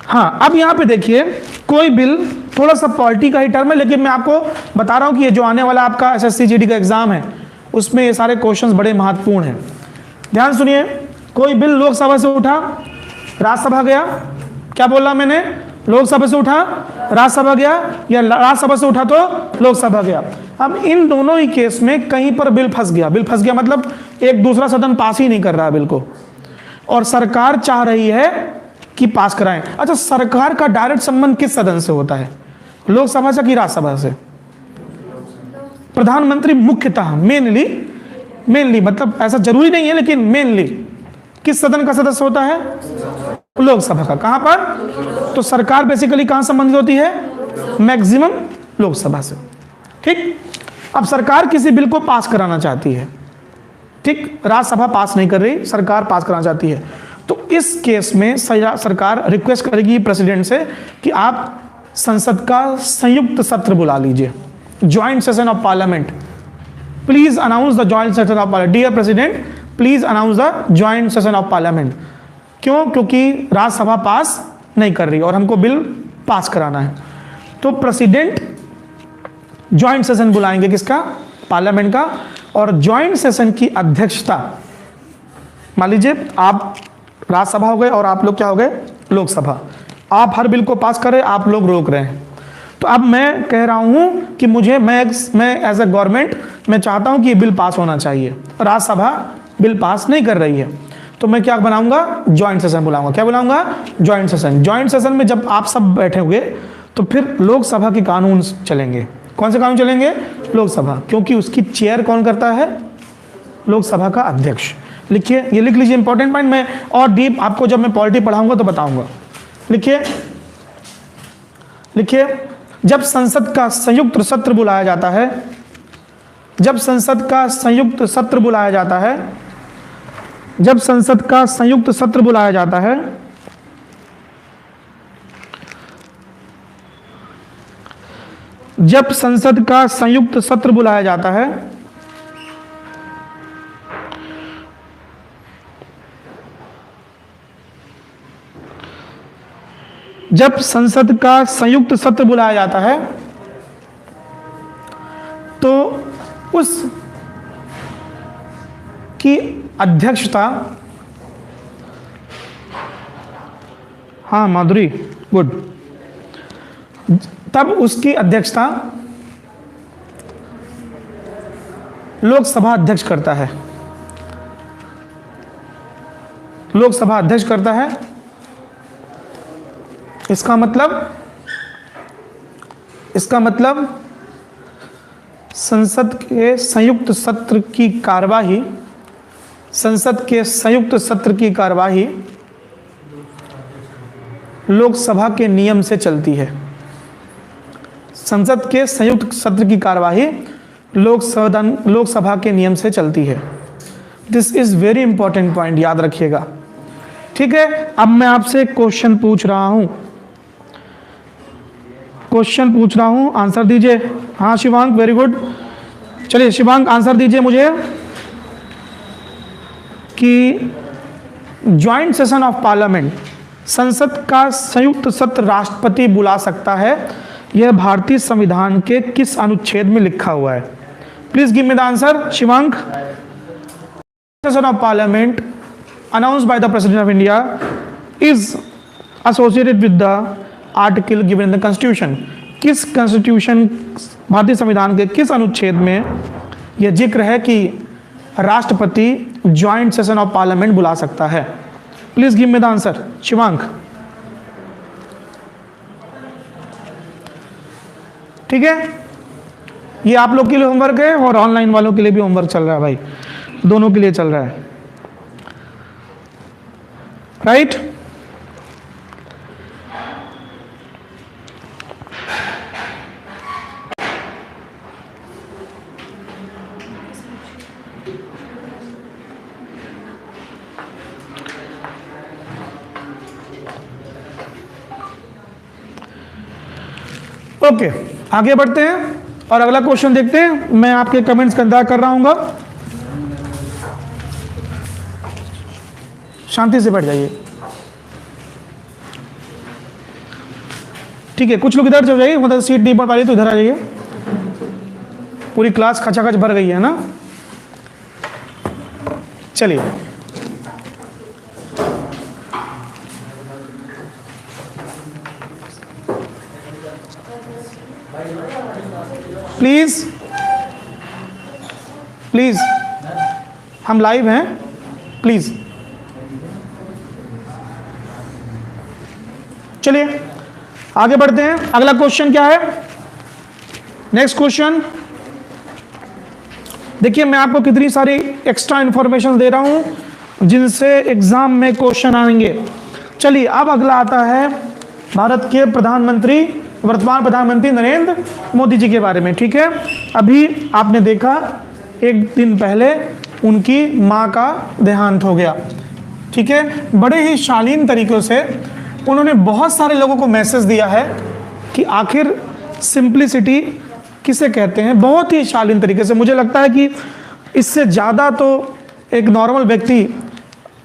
हाँ, अब यहां पे देखिए, कोई बिल, थोड़ा सा पॉलिटी का ही टर्म है, लेकिन मैं आपको बता रहा हूं कि ये जो आने वाला आपका एसएससी जीडी का एग्जाम है उसमें ये सारे क्वेश्चंस बड़े महत्वपूर्ण हैं। ध्यान सुनिए, कोई बिल लोकसभा से उठा, राज्यसभा गया। क्या बोला मैंने? लोकसभा से उठा, राज्यसभा गया, या राज्यसभा से उठा तो लोकसभा गया। अब इन दोनों ही केस में कहीं पर बिल फंस गया। बिल फंस गया मतलब एक दूसरा सदन पास ही नहीं कर रहा है बिल को, और सरकार चाह रही है कि पास कराएं। अच्छा, सरकार का डायरेक्ट संबंध किस सदन से होता है? लोकसभा से कि राज्यसभा से? प्रधानमंत्री मुख्यतः मेनली मतलब ऐसा जरूरी नहीं है, लेकिन मेनली किस सदन का सदस्य होता है? लोकसभा का। कहां पर? तो सरकार बेसिकली कहां संबंधित होती है? मैक्सिमम लोकसभा से। ठीक, अब सरकार किसी बिल को पास कराना चाहती है, ठीक, राज्यसभा पास नहीं कर रही, सरकार पास कराना चाहती है, तो इस केस में सरकार रिक्वेस्ट करेगी प्रेसिडेंट से कि आप संसद का संयुक्त सत्र बुला लीजिए, joint session of parliament, please announce the joint session of parliament, dear president please announce the joint session of parliament. क्यों? क्योंकि राज्यसभा पास नहीं कर रही और हमको बिल पास कराना है। तो प्रेसिडेंट ज्वाइंट सेशन बुलाएंगे, किसका? पार्लियामेंट का। और ज्वाइंट सेशन की अध्यक्षता, मान लीजिए आप राज्यसभा हो गए और आप लोग क्या हो गए? लोकसभा। आप हर बिल को पास कर रहे, आप लोग रोक रहे हैं। तो अब मैं कह रहा हूं कि मैं एज ए गवर्नमेंट मैं चाहता हूं कि ये बिल पास होना चाहिए, राज्यसभा बिल पास नहीं कर रही है, तो मैं क्या बनाऊंगा? ज्वाइंट सेशन बुलाऊंगा। क्या बुलाऊंगा? Joint session. ज्वाइंट सेशन में जब आप सब बैठे हुए तो फिर लोकसभा के कानून चलेंगे। कौन से कानून चलेंगे? लोकसभा, क्योंकि उसकी चेयर कौन करता है? लोकसभा का अध्यक्ष। लिखिए, ये लिख लीजिए इंपॉर्टेंट पॉइंट, मैं और डीप आपको जब मैं पॉलिटी पढ़ाऊंगा तो बताऊंगा। लिखिए लिखिए, जब संसद का संयुक्त सत्र बुलाया जाता है, जब संसद का संयुक्त सत्र बुलाया जाता है, जब संसद का संयुक्त सत्र बुलाया जाता है, जब संसद का संयुक्त सत्र बुलाया जाता है, जब संसद का संयुक्त सत्र बुलाया जाता है तो उस की अध्यक्षता, हाँ माधुरी, गुड, तब उसकी अध्यक्षता लोकसभा अध्यक्ष करता है। लोकसभा अध्यक्ष करता है। इसका मतलब संसद के संयुक्त सत्र की कार्यवाही, संसद के संयुक्त सत्र की कार्यवाही लोकसभा के नियम से चलती है। संसद के संयुक्त सत्र की कार्यवाही लोकसभा के नियम से चलती है। This is very important point, याद रखिएगा। ठीक है, अब मैं आपसे क्वेश्चन पूछ रहा हूं, आंसर दीजिए। हाँ शिवांक, वेरी गुड। चलिए शिवांक आंसर दीजिए मुझे कि ज्वाइंट सेशन ऑफ पार्लियामेंट, संसद का संयुक्त सत्र राष्ट्रपति बुला सकता है, यह भारतीय संविधान के किस अनुच्छेद में लिखा हुआ है? Please give me the answer Shivank. Session of parliament announced by the President of India is associated with the article given in the Constitution. किस कॉन्स्टिट्यूशन, भारतीय संविधान के किस अनुच्छेद में यह जिक्र है कि राष्ट्रपति ज्वाइंट सेशन ऑफ पार्लियामेंट बुला सकता है? Please give me the answer Shivank. ठीक है, ये आप लोग के लिए होमवर्क है और ऑनलाइन वालों के लिए भी होमवर्क चल रहा है भाई, दोनों के लिए चल रहा है, राइट? ओके, आगे बढ़ते हैं और अगला क्वेश्चन देखते हैं। मैं आपके कमेंट्स का इंतजार कर रहा हूं। शांति से बैठ जाइए, ठीक है? कुछ लोग इधर चल जाइए, मतलब सीट नहीं बढ़ पा रही तो इधर आ जाइए। पूरी क्लास खचाखच भर गई है ना। चलिए, प्लीज प्लीज, हम लाइव हैं, प्लीज। चलिए आगे बढ़ते हैं। अगला क्वेश्चन क्या है? नेक्स्ट क्वेश्चन देखिए, मैं आपको कितनी सारी एक्स्ट्रा इंफॉर्मेशन दे रहा हूं जिनसे एग्जाम में क्वेश्चन आएंगे। चलिए अब अगला आता है भारत के प्रधानमंत्री वर्तमान प्रधानमंत्री नरेंद्र मोदी जी के बारे में। ठीक है, अभी आपने देखा एक दिन पहले उनकी माँ का देहांत हो गया। ठीक है, बड़े ही शालीन तरीक़ों से उन्होंने बहुत सारे लोगों को मैसेज दिया है कि आखिर सिंप्लिसिटी किसे कहते हैं, बहुत ही शालीन तरीके से। मुझे लगता है कि इससे ज़्यादा तो एक नॉर्मल व्यक्ति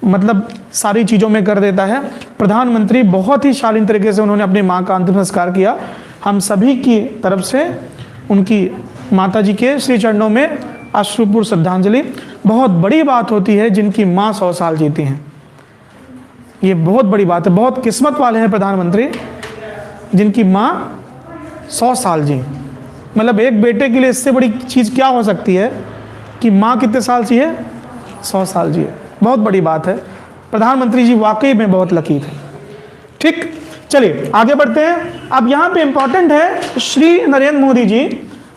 मतलब सारी चीज़ों में कर देता है। प्रधानमंत्री बहुत ही शालीन तरीके से उन्होंने अपनी माँ का अंतिम संस्कार किया। हम सभी की तरफ से उनकी माता जी के श्री चरणों में अश्रुपूर्ण श्रद्धांजलि। बहुत बड़ी बात होती है जिनकी माँ 100 साल जीती हैं, ये बहुत बड़ी बात है। बहुत किस्मत वाले हैं प्रधानमंत्री जिनकी माँ 100 साल जी। मतलब एक बेटे के लिए इससे बड़ी चीज़ क्या हो सकती है कि माँ कितने साल जी है, 100 साल जी है। बहुत बड़ी बात है। प्रधानमंत्री जी वाकई में बहुत लकी थे। ठीक, चलिए आगे बढ़ते हैं। अब यहाँ पे इंपॉर्टेंट है, श्री नरेंद्र मोदी जी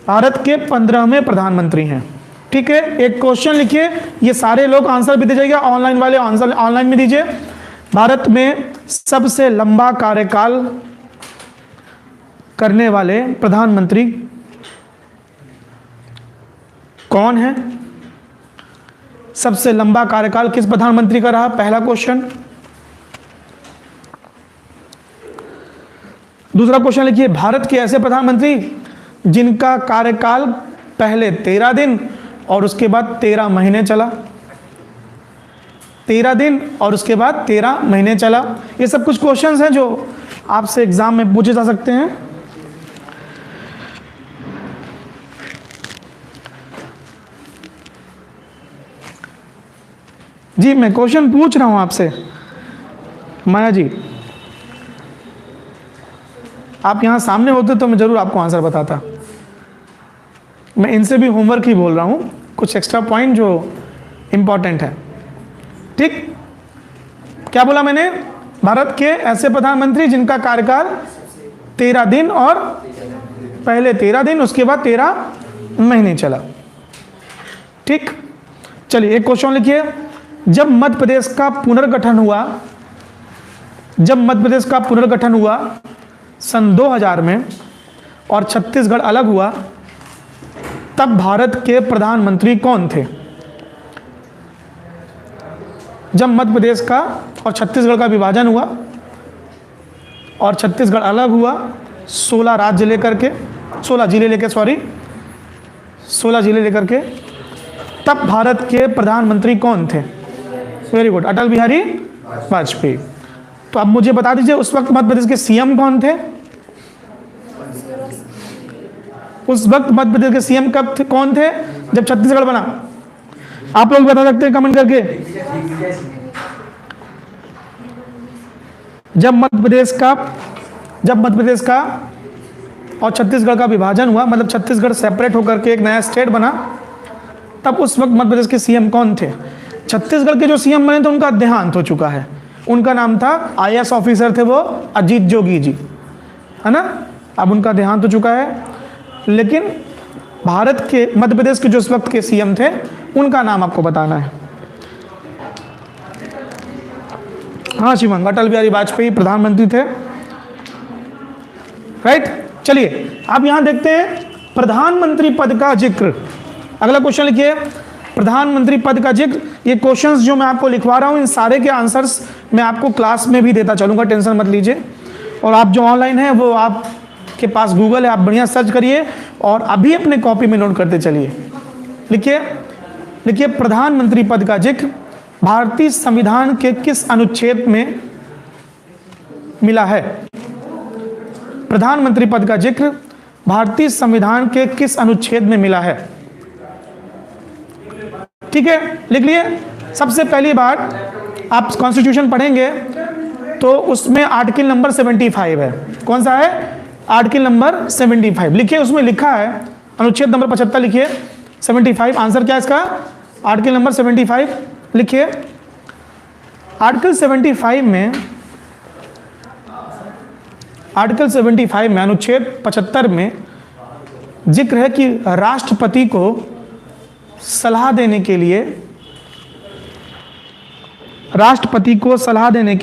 भारत के 15वें प्रधानमंत्री हैं। ठीक है, एक क्वेश्चन लिखिए, ये सारे लोग आंसर भी दे जाइएगा, ऑनलाइन वाले आंसर ऑनलाइन में दीजिए। भारत में सबसे लंबा कार्यकाल करने वाले प्रधानमंत्री कौन है? सबसे लंबा कार्यकाल किस प्रधानमंत्री का रहा? पहला क्वेश्चन। दूसरा क्वेश्चन लिखिए, भारत के ऐसे प्रधानमंत्री जिनका कार्यकाल पहले 13 दिन और उसके बाद 13 महीने चला। 13 दिन और उसके बाद 13 महीने चला। ये सब कुछ क्वेश्चंस हैं जो आपसे एग्जाम में पूछे जा सकते हैं। जी मैं क्वेश्चन पूछ रहा हूं आपसे, माया जी। आप यहां सामने होते तो मैं जरूर आपको आंसर बताता। मैं इनसे भी होमवर्क ही बोल रहा हूं, कुछ एक्स्ट्रा पॉइंट जो इंपॉर्टेंट है। ठीक, क्या बोला मैंने? भारत के ऐसे प्रधानमंत्री जिनका कार्यकाल 13 दिन और पहले 13 दिन उसके बाद 13 महीने चला। ठीक, चलिए एक क्वेश्चन लिखिए, जब मध्य प्रदेश का पुनर्गठन हुआ सन 2000 में और छत्तीसगढ़ अलग हुआ, तब भारत के प्रधानमंत्री कौन थे? जब मध्य प्रदेश का और छत्तीसगढ़ का विभाजन हुआ और छत्तीसगढ़ अलग हुआ, 16 राज्य लेकर के 16 जिले लेकर के, तब भारत के प्रधानमंत्री कौन थे? Very good, Atal Bihari Vajpayee. तो अब मुझे बता दीजिए उस वक्त मध्य प्रदेश के सीएम कौन थे? उस वक्त मध्य प्रदेश के सीएम कौन थे जब छत्तीसगढ़ बना? आप लोग बता सकते हैं कमेंट करके। जब मध्य प्रदेश का और छत्तीसगढ़ का विभाजन हुआ, मतलब छत्तीसगढ़ सेपरेट होकर के एक नया स्टेट बना, तब उस वक्त मध्य प्रदेश के सीएम कौन थे? छत्तीसगढ़ के जो सीएम बने थे उनका देहांत हो चुका है। उनका नाम था, आईएएस ऑफिसर थे वो, अजीत जोगी जी, है ना। अब उनका देहांत हो चुका है। लेकिन भारत के मध्य प्रदेश के जो उस वक्त के सीएम थे उनका नाम आपको बताना है। हाँ शिवंग, अटल बिहारी वाजपेयी प्रधानमंत्री थे, राइट। चलिए अब यहां देखते हैं प्रधानमंत्री पद का जिक्र। अगला क्वेश्चन लिखिए, प्रधानमंत्री पद का जिक्र। ये क्वेश्चंस जो मैं आपको लिखवा रहा हूं इन सारे के आंसर्स मैं आपको क्लास में भी देता चलूंगा, टेंशन मत लीजिए। और आप जो ऑनलाइन है वो आपके पास गूगल है, आप बढ़िया सर्च करिए और अभी अपने कॉपी में नोट करते चलिए। लिखिए प्रधानमंत्री पद का जिक्र भारतीय संविधान के किस अनुच्छेद में मिला है? प्रधानमंत्री पद का जिक्र भारतीय संविधान के किस अनुच्छेद में मिला है? ठीक है, लिख लिए। सबसे पहली बात, आप कॉन्स्टिट्यूशन पढ़ेंगे तो उसमें आर्टिकल नंबर 75 है। कौन सा है? आर्टिकल नंबर 75 लिखिए। उसमें लिखा है अनुच्छेद नंबर 75 लिखिए, 75। आंसर क्या है इसका? आर्टिकल नंबर 75 लिखिए। आर्टिकल 75 में अनुच्छेद 75 में जिक्र है कि राष्ट्रपति को सलाह देने के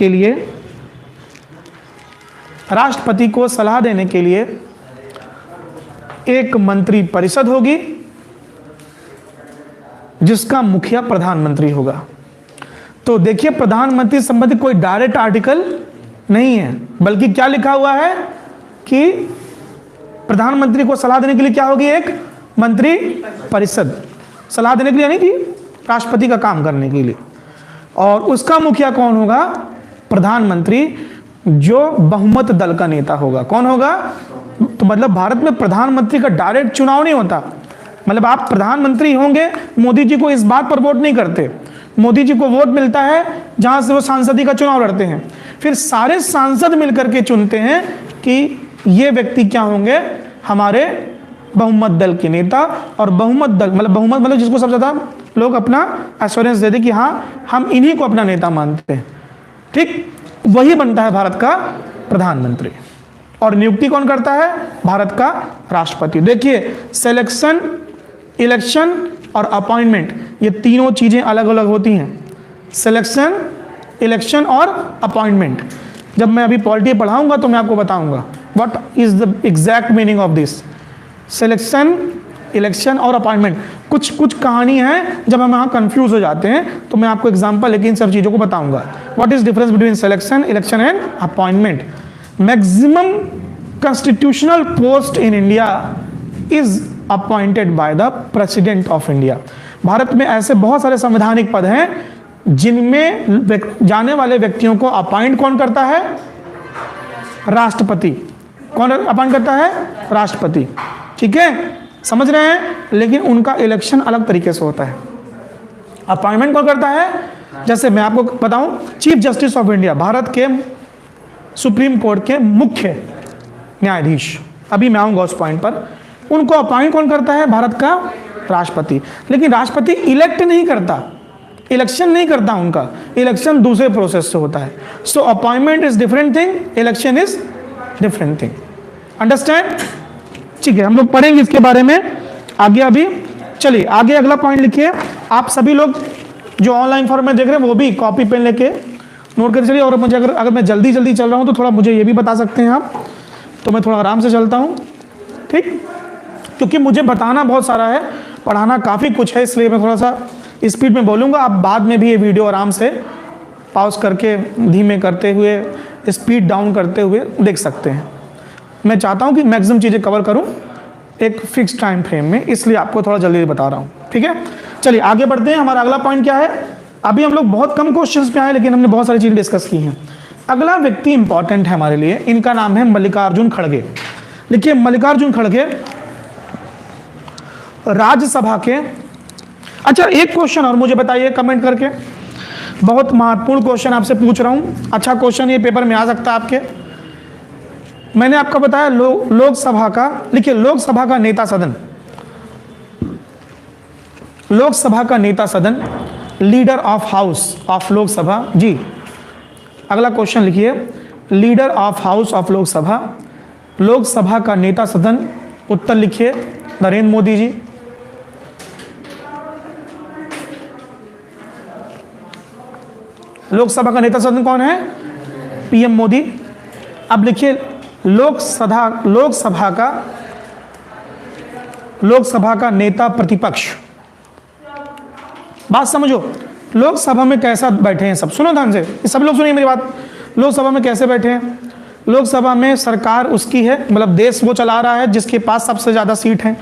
लिए राष्ट्रपति को सलाह देने के लिए एक मंत्री परिषद होगी जिसका मुखिया प्रधानमंत्री होगा। तो देखिए, प्रधानमंत्री संबंधी कोई डायरेक्ट आर्टिकल नहीं है, बल्कि क्या लिखा हुआ है कि प्रधानमंत्री को सलाह देने के लिए क्या होगी, एक मंत्री परिषद, सलाह देने के लिए, यानी कि राष्ट्रपति का काम करने के लिए। और उसका मुखिया कौन होगा, प्रधानमंत्री, जो बहुमत दल का नेता होगा। कौन होगा, तो मतलब भारत में प्रधानमंत्री का डायरेक्ट चुनाव नहीं होता। मतलब आप प्रधानमंत्री होंगे, मोदी जी को इस बात पर वोट नहीं करते। मोदी जी को वोट मिलता है जहां से वो सांसदी का चुनाव लड़ते हैं, फिर सारे सांसद मिलकर के चुनते हैं कि ये व्यक्ति क्या होंगे, हमारे बहुमत दल के नेता। और बहुमत दल मतलब जिसको सबसे ज्यादा लोग अपना एश्योरेंस दे दे कि हाँ हम इन्हीं को अपना नेता मानते हैं, ठीक, वही बनता है भारत का प्रधानमंत्री। और नियुक्ति कौन करता है, भारत का राष्ट्रपति। देखिए, सिलेक्शन, इलेक्शन और अपॉइंटमेंट, ये तीनों चीजें अलग अलग होती हैं। सिलेक्शन, इलेक्शन और अपॉइंटमेंट। जब मैं अभी पॉलिटी पढ़ाऊंगा तो मैं आपको बताऊंगा what is the exact meaning of this selection, election और अपॉइंटमेंट। कुछ कहानी है, जब हम यहाँ कंफ्यूज हो जाते हैं तो मैं आपको एग्जांपल लेके इन सब चीजों को बताऊंगा। What is difference between selection, election and appointment. Maximum constitutional post in India is appointed by the president of India. Bharat में ऐसे बहुत सारे संवैधानिक पद हैं जिनमें जाने वाले व्यक्तियों को अपॉइंट कौन करता है, राष्ट्रपति। कौन अपॉइंट करता है, राष्ट्रपति, ठीक है, समझ रहे हैं। लेकिन उनका इलेक्शन अलग तरीके से होता है। अपॉइंटमेंट कौन करता है, जैसे मैं आपको बताऊं, chief justice of India, Bharat के सुप्रीम कोर्ट के मुख्य न्यायाधीश, अभी मैं आऊंगा उस पॉइंट पर, उनको अपॉइंट कौन करता है, भारत का राष्ट्रपति। लेकिन राष्ट्रपति इलेक्ट नहीं करता, इलेक्शन नहीं करता, उनका इलेक्शन दूसरे प्रोसेस से होता है। So appointment is different thing, election is different thing. Understand, ठीक है, हम लोग पढ़ेंगे इसके बारे में आगे। अभी चलिए आगे अगला पॉइंट लिखिए। आप सभी लोग जो ऑनलाइन फॉर्म में देख रहे हैं वो भी कॉपी पेन लेके नोट कर चलिए। और मुझे अगर मैं जल्दी चल रहा हूँ तो थोड़ा मुझे ये भी बता सकते हैं आप, तो मैं थोड़ा आराम से चलता हूँ, ठीक, क्योंकि मुझे बताना बहुत सारा है, पढ़ाना काफ़ी कुछ है, इसलिए मैं थोड़ा सा स्पीड में बोलूँगा। आप बाद में भी ये वीडियो आराम से पॉज करके, धीमे करते हुए, स्पीड डाउन करते हुए देख सकते हैं। मैं चाहता हूँ कि मैक्सिमम चीज़ें कवर करूँ एक फिक्स टाइम फ्रेम में, इसलिए आपको थोड़ा जल्दी बता रहा हूँ, ठीक है। चलिए आगे बढ़ते हैं। हमारा अगला पॉइंट क्या है, अभी हम लोग बहुत कम क्वेश्चंस पे आए लेकिन हमने बहुत सारी चीज़ें डिस्कस की हैं। अगला व्यक्ति इंपॉर्टेंट है हमारे लिए, इनका नाम है मल्लिकार्जुन खड़गे। देखिए, मल्लिकार्जुन खड़गे राज्यसभा के, अच्छा एक क्वेश्चन और मुझे बताइए कमेंट करके, बहुत महत्वपूर्ण क्वेश्चन आपसे पूछ रहा हूं। अच्छा क्वेश्चन ये पेपर में आ सकता है आपके। मैंने आपको बताया लोकसभा का, लिखिए लोकसभा का नेता सदन, लोकसभा का नेता सदन, leader of house of Lok Sabha जी। अगला क्वेश्चन लिखिए, leader of house of Lok Sabha, Lok Sabha का नेता सदन, उत्तर लिखिए नरेंद्र मोदी जी। लोकसभा का नेता सदन कौन है, पीएम मोदी। अब लिखिए लोकसभा का नेता प्रतिपक्ष। बात समझो, लोकसभा में कैसा बैठे हैं सब, सुनो ध्यान से, सब लोग सुनिए मेरी बात। लोकसभा में कैसे बैठे हैं, लोकसभा में सरकार उसकी है, मतलब देश वो चला रहा है जिसके पास सबसे ज्यादा सीट है,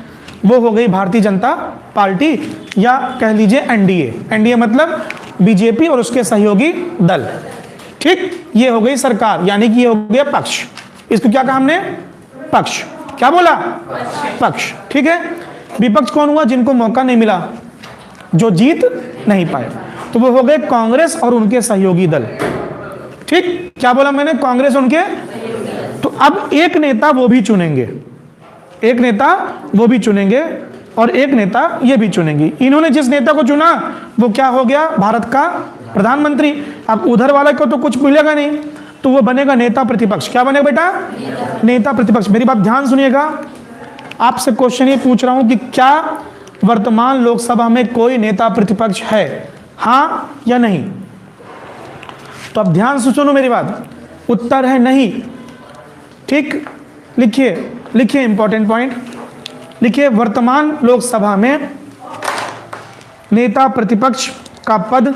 वो हो गई भारतीय जनता पार्टी, या कह लीजिए एनडीए। एनडीए मतलब बीजेपी और उसके सहयोगी दल, ठीक, ये हो गई सरकार, यानी कि ये हो गया पक्ष। इसको क्या कहा हमने, पक्ष। क्या बोला, पक्ष, ठीक है। विपक्ष कौन हुआ, जिनको मौका नहीं मिला, जो जीत नहीं पाए, तो वो हो गए कांग्रेस और उनके सहयोगी दल, ठीक। क्या बोला मैंने, कांग्रेस उनके। तो अब एक नेता वो भी चुनेंगे, एक नेता वो भी चुनेंगे और एक नेता ये भी चुनेंगे। इन्होंने जिस नेता को चुना वो क्या हो गया, भारत का प्रधानमंत्री। अब उधर वाले को तो कुछ मिलेगा नहीं, तो वो बनेगा नेता प्रतिपक्ष। क्या बनेगा बेटा, नेता प्रतिपक्ष। मेरी बात ध्यान सुनिएगा, आपसे क्वेश्चन ये पूछ रहा हूं कि क्या वर्तमान लोकसभा में कोई नेता प्रतिपक्ष है, हाँ या नहीं। तो अब ध्यान से सुनो मेरी बात, उत्तर है नहीं। ठीक, लिखिए लिखिए इंपॉर्टेंट पॉइंट लिखिए। वर्तमान लोकसभा में नेता प्रतिपक्ष का पद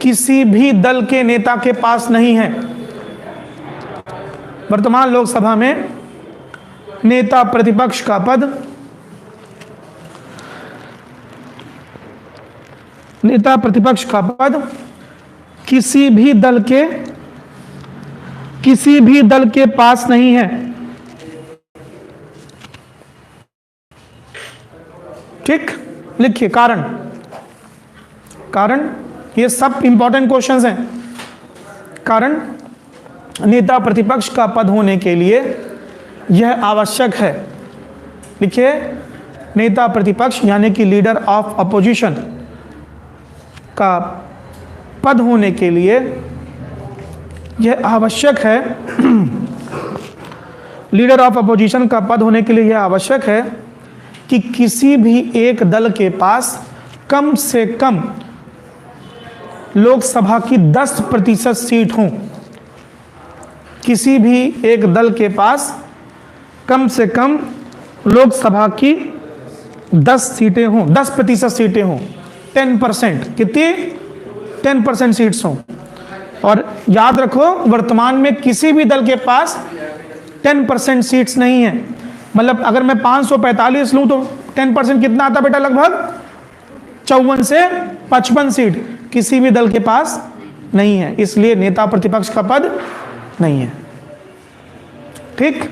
किसी भी दल के नेता के पास नहीं है। वर्तमान लोकसभा में नेता प्रतिपक्ष का पद किसी भी दल के पास नहीं है। ठीक, लिखिए कारण ये सब इंपॉर्टेंट क्वेश्चंस हैं। कारण नेता प्रतिपक्ष का पद होने के लिए यह आवश्यक है। लिखिए, नेता प्रतिपक्ष यानी कि लीडर ऑफ अपोजिशन का पद होने के लिए यह आवश्यक है। लीडर ऑफ अपोजिशन का पद होने के लिए यह आवश्यक है कि किसी भी एक दल के पास कम से कम लोकसभा की 10% सीट हों। किसी भी एक दल के पास कम से कम लोकसभा की 10 सीटें हों, 10% सीटें हों, 10%। कितनी? 10% सीट्स हों। और याद रखो, वर्तमान में किसी भी दल के पास 10% सीट्स नहीं है। मतलब अगर मैं 545 लूं तो 10% कितना आता बेटा? लगभग 54 से 55 सीट किसी भी दल के पास नहीं है। इसलिए नेता प्रतिपक्ष का पद नहीं है। ठीक,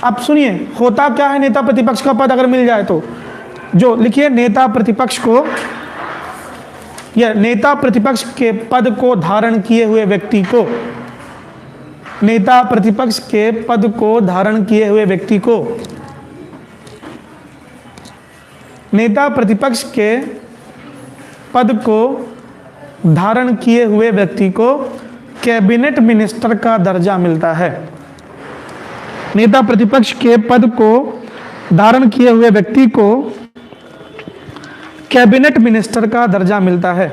अब सुनिए होता क्या है नेता प्रतिपक्ष का पद अगर मिल जाए तो। जो लिखिए, नेता प्रतिपक्ष को या नेता प्रतिपक्ष के पद को धारण किए हुए व्यक्ति को, नेता प्रतिपक्ष के पद को धारण किए हुए व्यक्ति को, नेता प्रतिपक्ष के पद को धारण किए हुए व्यक्ति को कैबिनेट मिनिस्टर का दर्जा मिलता है। नेता प्रतिपक्ष के पद को धारण किए हुए व्यक्ति को कैबिनेट मिनिस्टर का दर्जा मिलता है।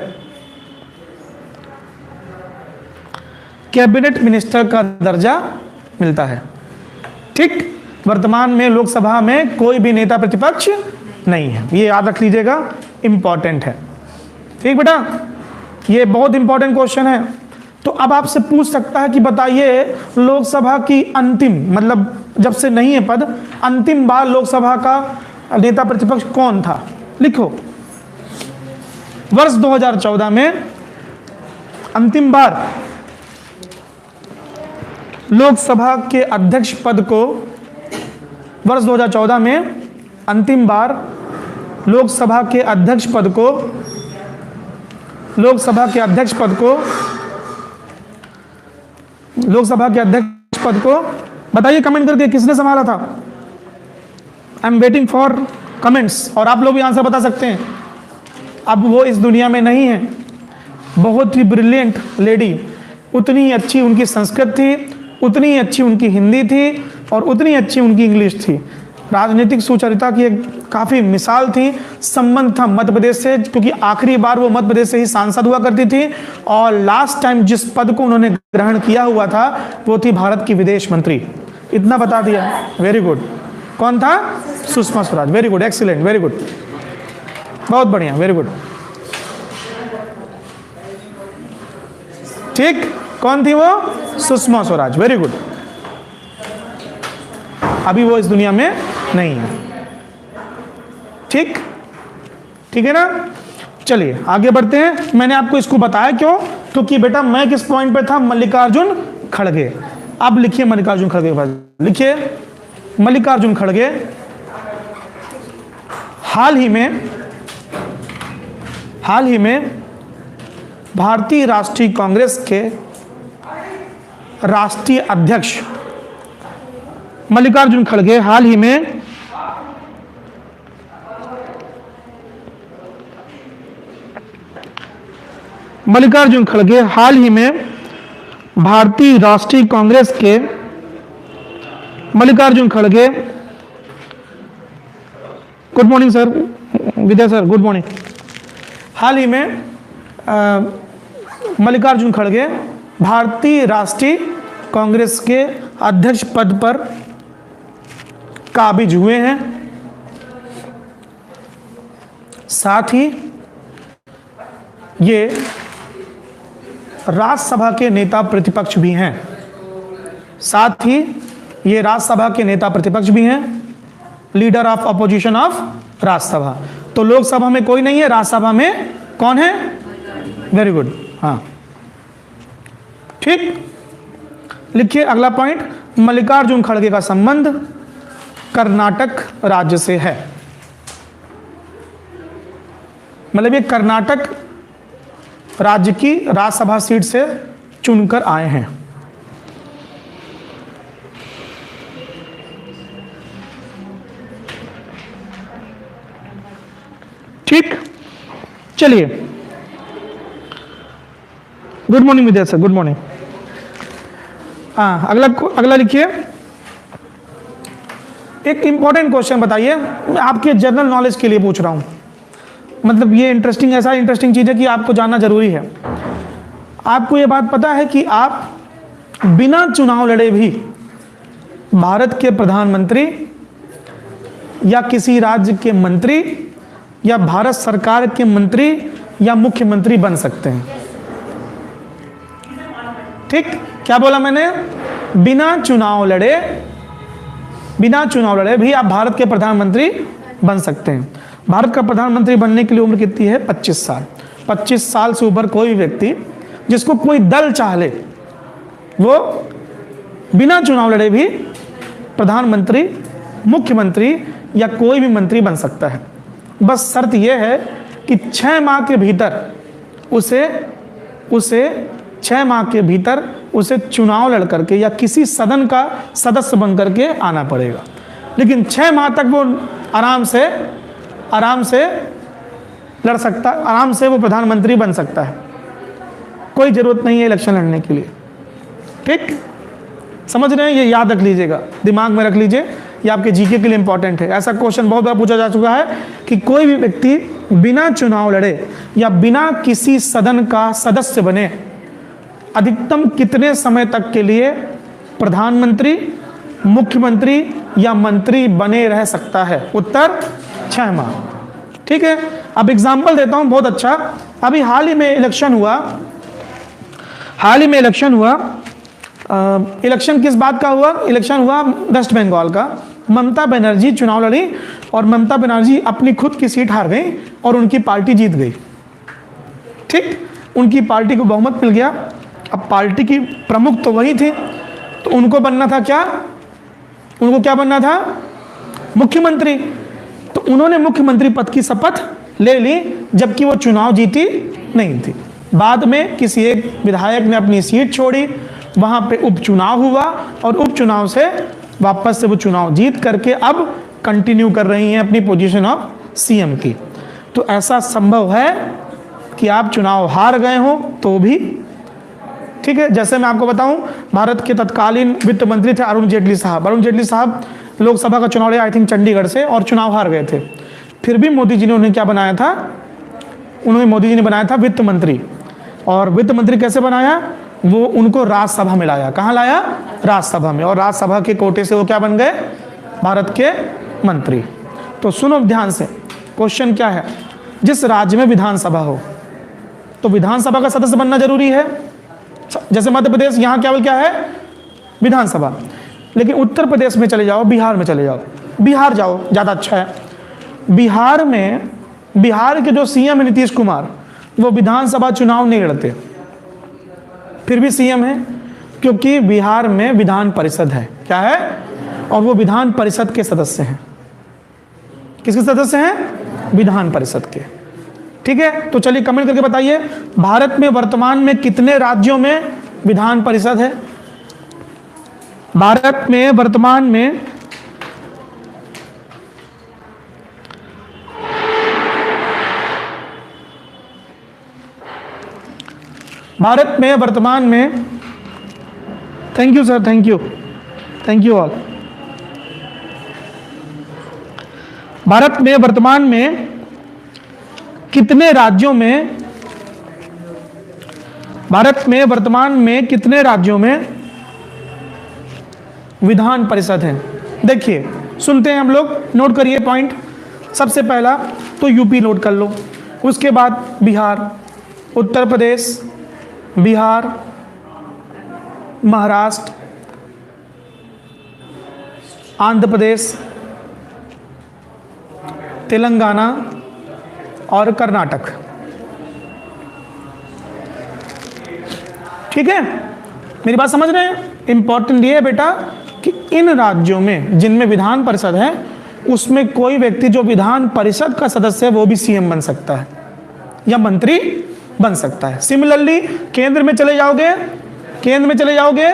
कैबिनेट मिनिस्टर का दर्जा मिलता है। ठीक, वर्तमान में लोकसभा में कोई भी नेता प्रतिपक्ष नहीं है। ये याद रख लीजिएगा, इंपॉर्टेंट है। ठीक बेटा, ये बहुत इंपॉर्टेंट क्वेश्चन है। तो अब आपसे पूछ सकता है कि बताइए लोकसभा की अंतिम, मतलब जब से नहीं है पद, अंतिम बार लोकसभा का नेता प्रतिपक्ष कौन था? लिखो, वर्ष 2014 में अंतिम बार लोकसभा के अध्यक्ष पद को, वर्ष 2014 में अंतिम बार लोकसभा के अध्यक्ष पद को, लोकसभा के अध्यक्ष पद को बताइए कमेंट करके किसने संभाला था। I am waiting for comments. और आप लोग भी आंसर बता सकते हैं। अब वो इस दुनिया में नहीं है। बहुत ही ब्रिलियंट लेडी, उतनी ही अच्छी उनकी संस्कृत थी, उतनी ही अच्छी उनकी हिंदी थी और उतनी अच्छी उनकी इंग्लिश थी। राजनीतिक सुचरिता की एक काफ़ी मिसाल थी। संबंध था मध्य प्रदेश से, क्योंकि आखिरी बार वो मध्य प्रदेश से ही सांसद हुआ करती थी। और लास्ट टाइम जिस पद को उन्होंने ग्रहण किया हुआ था वो थी भारत की विदेश मंत्री। इतना बता दिया, वेरी गुड। कौन था? Sushma Swaraj. Very good, excellent, very good, बहुत बढ़िया, वेरी गुड। ठीक, कौन थी वो? Sushma Swaraj, very good. अभी वो इस दुनिया में नहीं है। ठीक, ठीक है ना। चलिए आगे बढ़ते हैं। मैंने आपको इसको बताया क्यों? क्योंकि बेटा मैं किस पॉइंट पे था? मल्लिकार्जुन खड़गे। अब लिखिए मल्लिकार्जुन खड़गे के बाद लिखिए, मल्लिकार्जुन खड़गे हाल ही में भारतीय राष्ट्रीय कांग्रेस के राष्ट्रीय अध्यक्ष मल्लिकार्जुन खड़गे हाल ही में भारतीय राष्ट्रीय कांग्रेस के मल्लिकार्जुन खड़गे, गुड मॉर्निंग सर, विद्या सर, गुड मॉर्निंग। हाल ही में मल्लिकार्जुन खड़गे भारतीय राष्ट्रीय कांग्रेस के अध्यक्ष पद पर काबिज हुए हैं, साथ ही ये राज्यसभा के नेता प्रतिपक्ष भी हैं, साथ ही ये राज्यसभा के नेता प्रतिपक्ष भी हैं, leader of opposition of Rajya Sabha. तो लोकसभा में कोई नहीं है, राज्यसभा में कौन है? वेरी गुड, हाँ ठीक। लिखिए अगला पॉइंट, मल्लिकार्जुन खड़गे का संबंध कर्नाटक राज्य से है। मतलब ये कर्नाटक राज्य की राज्यसभा सीट से चुनकर आए हैं। ठीक, चलिए, गुड मॉर्निंग विद्या सर, गुड मॉर्निंग। हाँ, अगला लिखिए, एक इंपॉर्टेंट क्वेश्चन बताइए, मैं आपके जनरल नॉलेज के लिए पूछ रहा हूं, मतलब ये इंटरेस्टिंग, ऐसा इंटरेस्टिंग चीज है कि आपको जानना जरूरी है। आपको ये बात पता है कि आप बिना चुनाव लड़े भी भारत के प्रधानमंत्री या किसी राज्य के मंत्री या भारत सरकार के मंत्री या मुख्यमंत्री बन सकते हैं। ठीक, क्या बोला मैंने? बिना चुनाव लड़े भी आप भारत के प्रधानमंत्री बन सकते हैं। भारत का प्रधानमंत्री बनने के लिए उम्र कितनी है? 25 साल। 25 साल से ऊपर कोई भी व्यक्ति जिसको कोई दल चाह ले, वो बिना चुनाव लड़े भी प्रधानमंत्री, मुख्यमंत्री या कोई भी मंत्री बन सकता है। बस शर्त यह है कि 6 माह के भीतर उसे चुनाव लड़ करके या किसी सदन का सदस्य बन करके आना पड़ेगा। लेकिन 6 माह तक वो आराम से लड़ सकता, आराम से वो प्रधानमंत्री बन सकता है, कोई जरूरत नहीं है इलेक्शन लड़ने के लिए। ठीक, समझ रहे हैं? ये याद रख लीजिएगा, दिमाग में रख लीजिए, ये आपके जीके के लिए इंपॉर्टेंट है। ऐसा क्वेश्चन बहुत बार पूछा जा चुका है कि कोई भी व्यक्ति बिना चुनाव लड़े या बिना किसी सदन का सदस्य बने अधिकतम कितने समय तक के लिए प्रधानमंत्री, मुख्यमंत्री या मंत्री बने रह सकता है? उत्तर 6 माह। ठीक है, अब एग्जाम्पल देता हूं, बहुत अच्छा। अभी हाल ही में इलेक्शन हुआ, इलेक्शन किस बात का हुआ? इलेक्शन हुआ वेस्ट बंगाल का। ममता बनर्जी चुनाव लड़ी और ममता बनर्जी अपनी खुद की सीट हार गई और उनकी पार्टी जीत गई। ठीक, उनकी पार्टी को बहुमत मिल गया। अब पार्टी की प्रमुख तो वही थी, तो उनको बनना था क्या? उनको क्या बनना था? मुख्यमंत्री। तो उन्होंने मुख्यमंत्री पद की शपथ ले ली, जबकि वो चुनाव जीती नहीं थी। बाद में किसी एक विधायक ने अपनी सीट छोड़ी, वहां पे उपचुनाव हुआ और उपचुनाव से वापस से वो चुनाव जीत करके अब कंटिन्यू कर रही हैं अपनी पोजीशन ऑफ सीएम की। तो ऐसा संभव है कि आप चुनाव हार गए हो तो भी। ठीक है, जैसे मैं आपको बताऊं, भारत के तत्कालीन वित्त मंत्री थे अरुण जेटली साहब लोकसभा का चुनाव लड़े आई थिंक चंडीगढ़ से और चुनाव हार गए थे। फिर भी मोदी जी ने उन्हें क्या बनाया था? मोदी जी ने बनाया था वित्त मंत्री। और वित्त मंत्री कैसे बनाया? वो उनको राज्यसभा में लाया। कहाँ लाया? राज्यसभा में। और राज्यसभा के कोटे से वो क्या बन गए? भारत के मंत्री। तो सुनो ध्यान से, क्वेश्चन क्या है? जिस राज्य में विधानसभा हो तो विधानसभा का सदस्य बनना जरूरी है। जैसे मध्य प्रदेश, यहाँ केवल क्या है? विधानसभा। लेकिन उत्तर प्रदेश में चले जाओ, बिहार में चले जाओ, बिहार जाओ, ज़्यादा अच्छा है। बिहार के जो सीएम है नीतीश कुमार, वो विधानसभा चुनाव नहीं लड़ते, फिर भी सीएम है, क्योंकि बिहार में विधान परिषद है। क्या है? और वो विधान परिषद के सदस्य हैं। किसके सदस्य हैं? विधान परिषद के। ठीक है, तो चलिए कमेंट करके बताइए, भारत में वर्तमान में कितने राज्यों में विधान परिषद है? भारत में वर्तमान में thank you sir, thank you all. Bharat में वर्तमान में कितने राज्यों में विधान परिषद हैं? देखिए सुनते हैं हम लोग, नोट करिए पॉइंट। सबसे पहला तो यूपी नोट कर लो, उसके बाद बिहार, उत्तर प्रदेश, बिहार, महाराष्ट्र, आंध्र प्रदेश, तेलंगाना और कर्नाटक। ठीक है, मेरी बात समझ रहे हैं? इंपॉर्टेंट ये है बेटा कि इन राज्यों में जिनमें विधान परिषद है, उसमें कोई व्यक्ति जो विधान परिषद का सदस्य है वो भी सीएम बन सकता है या मंत्री बन सकता है। सिमिलरली केंद्र में चले जाओगे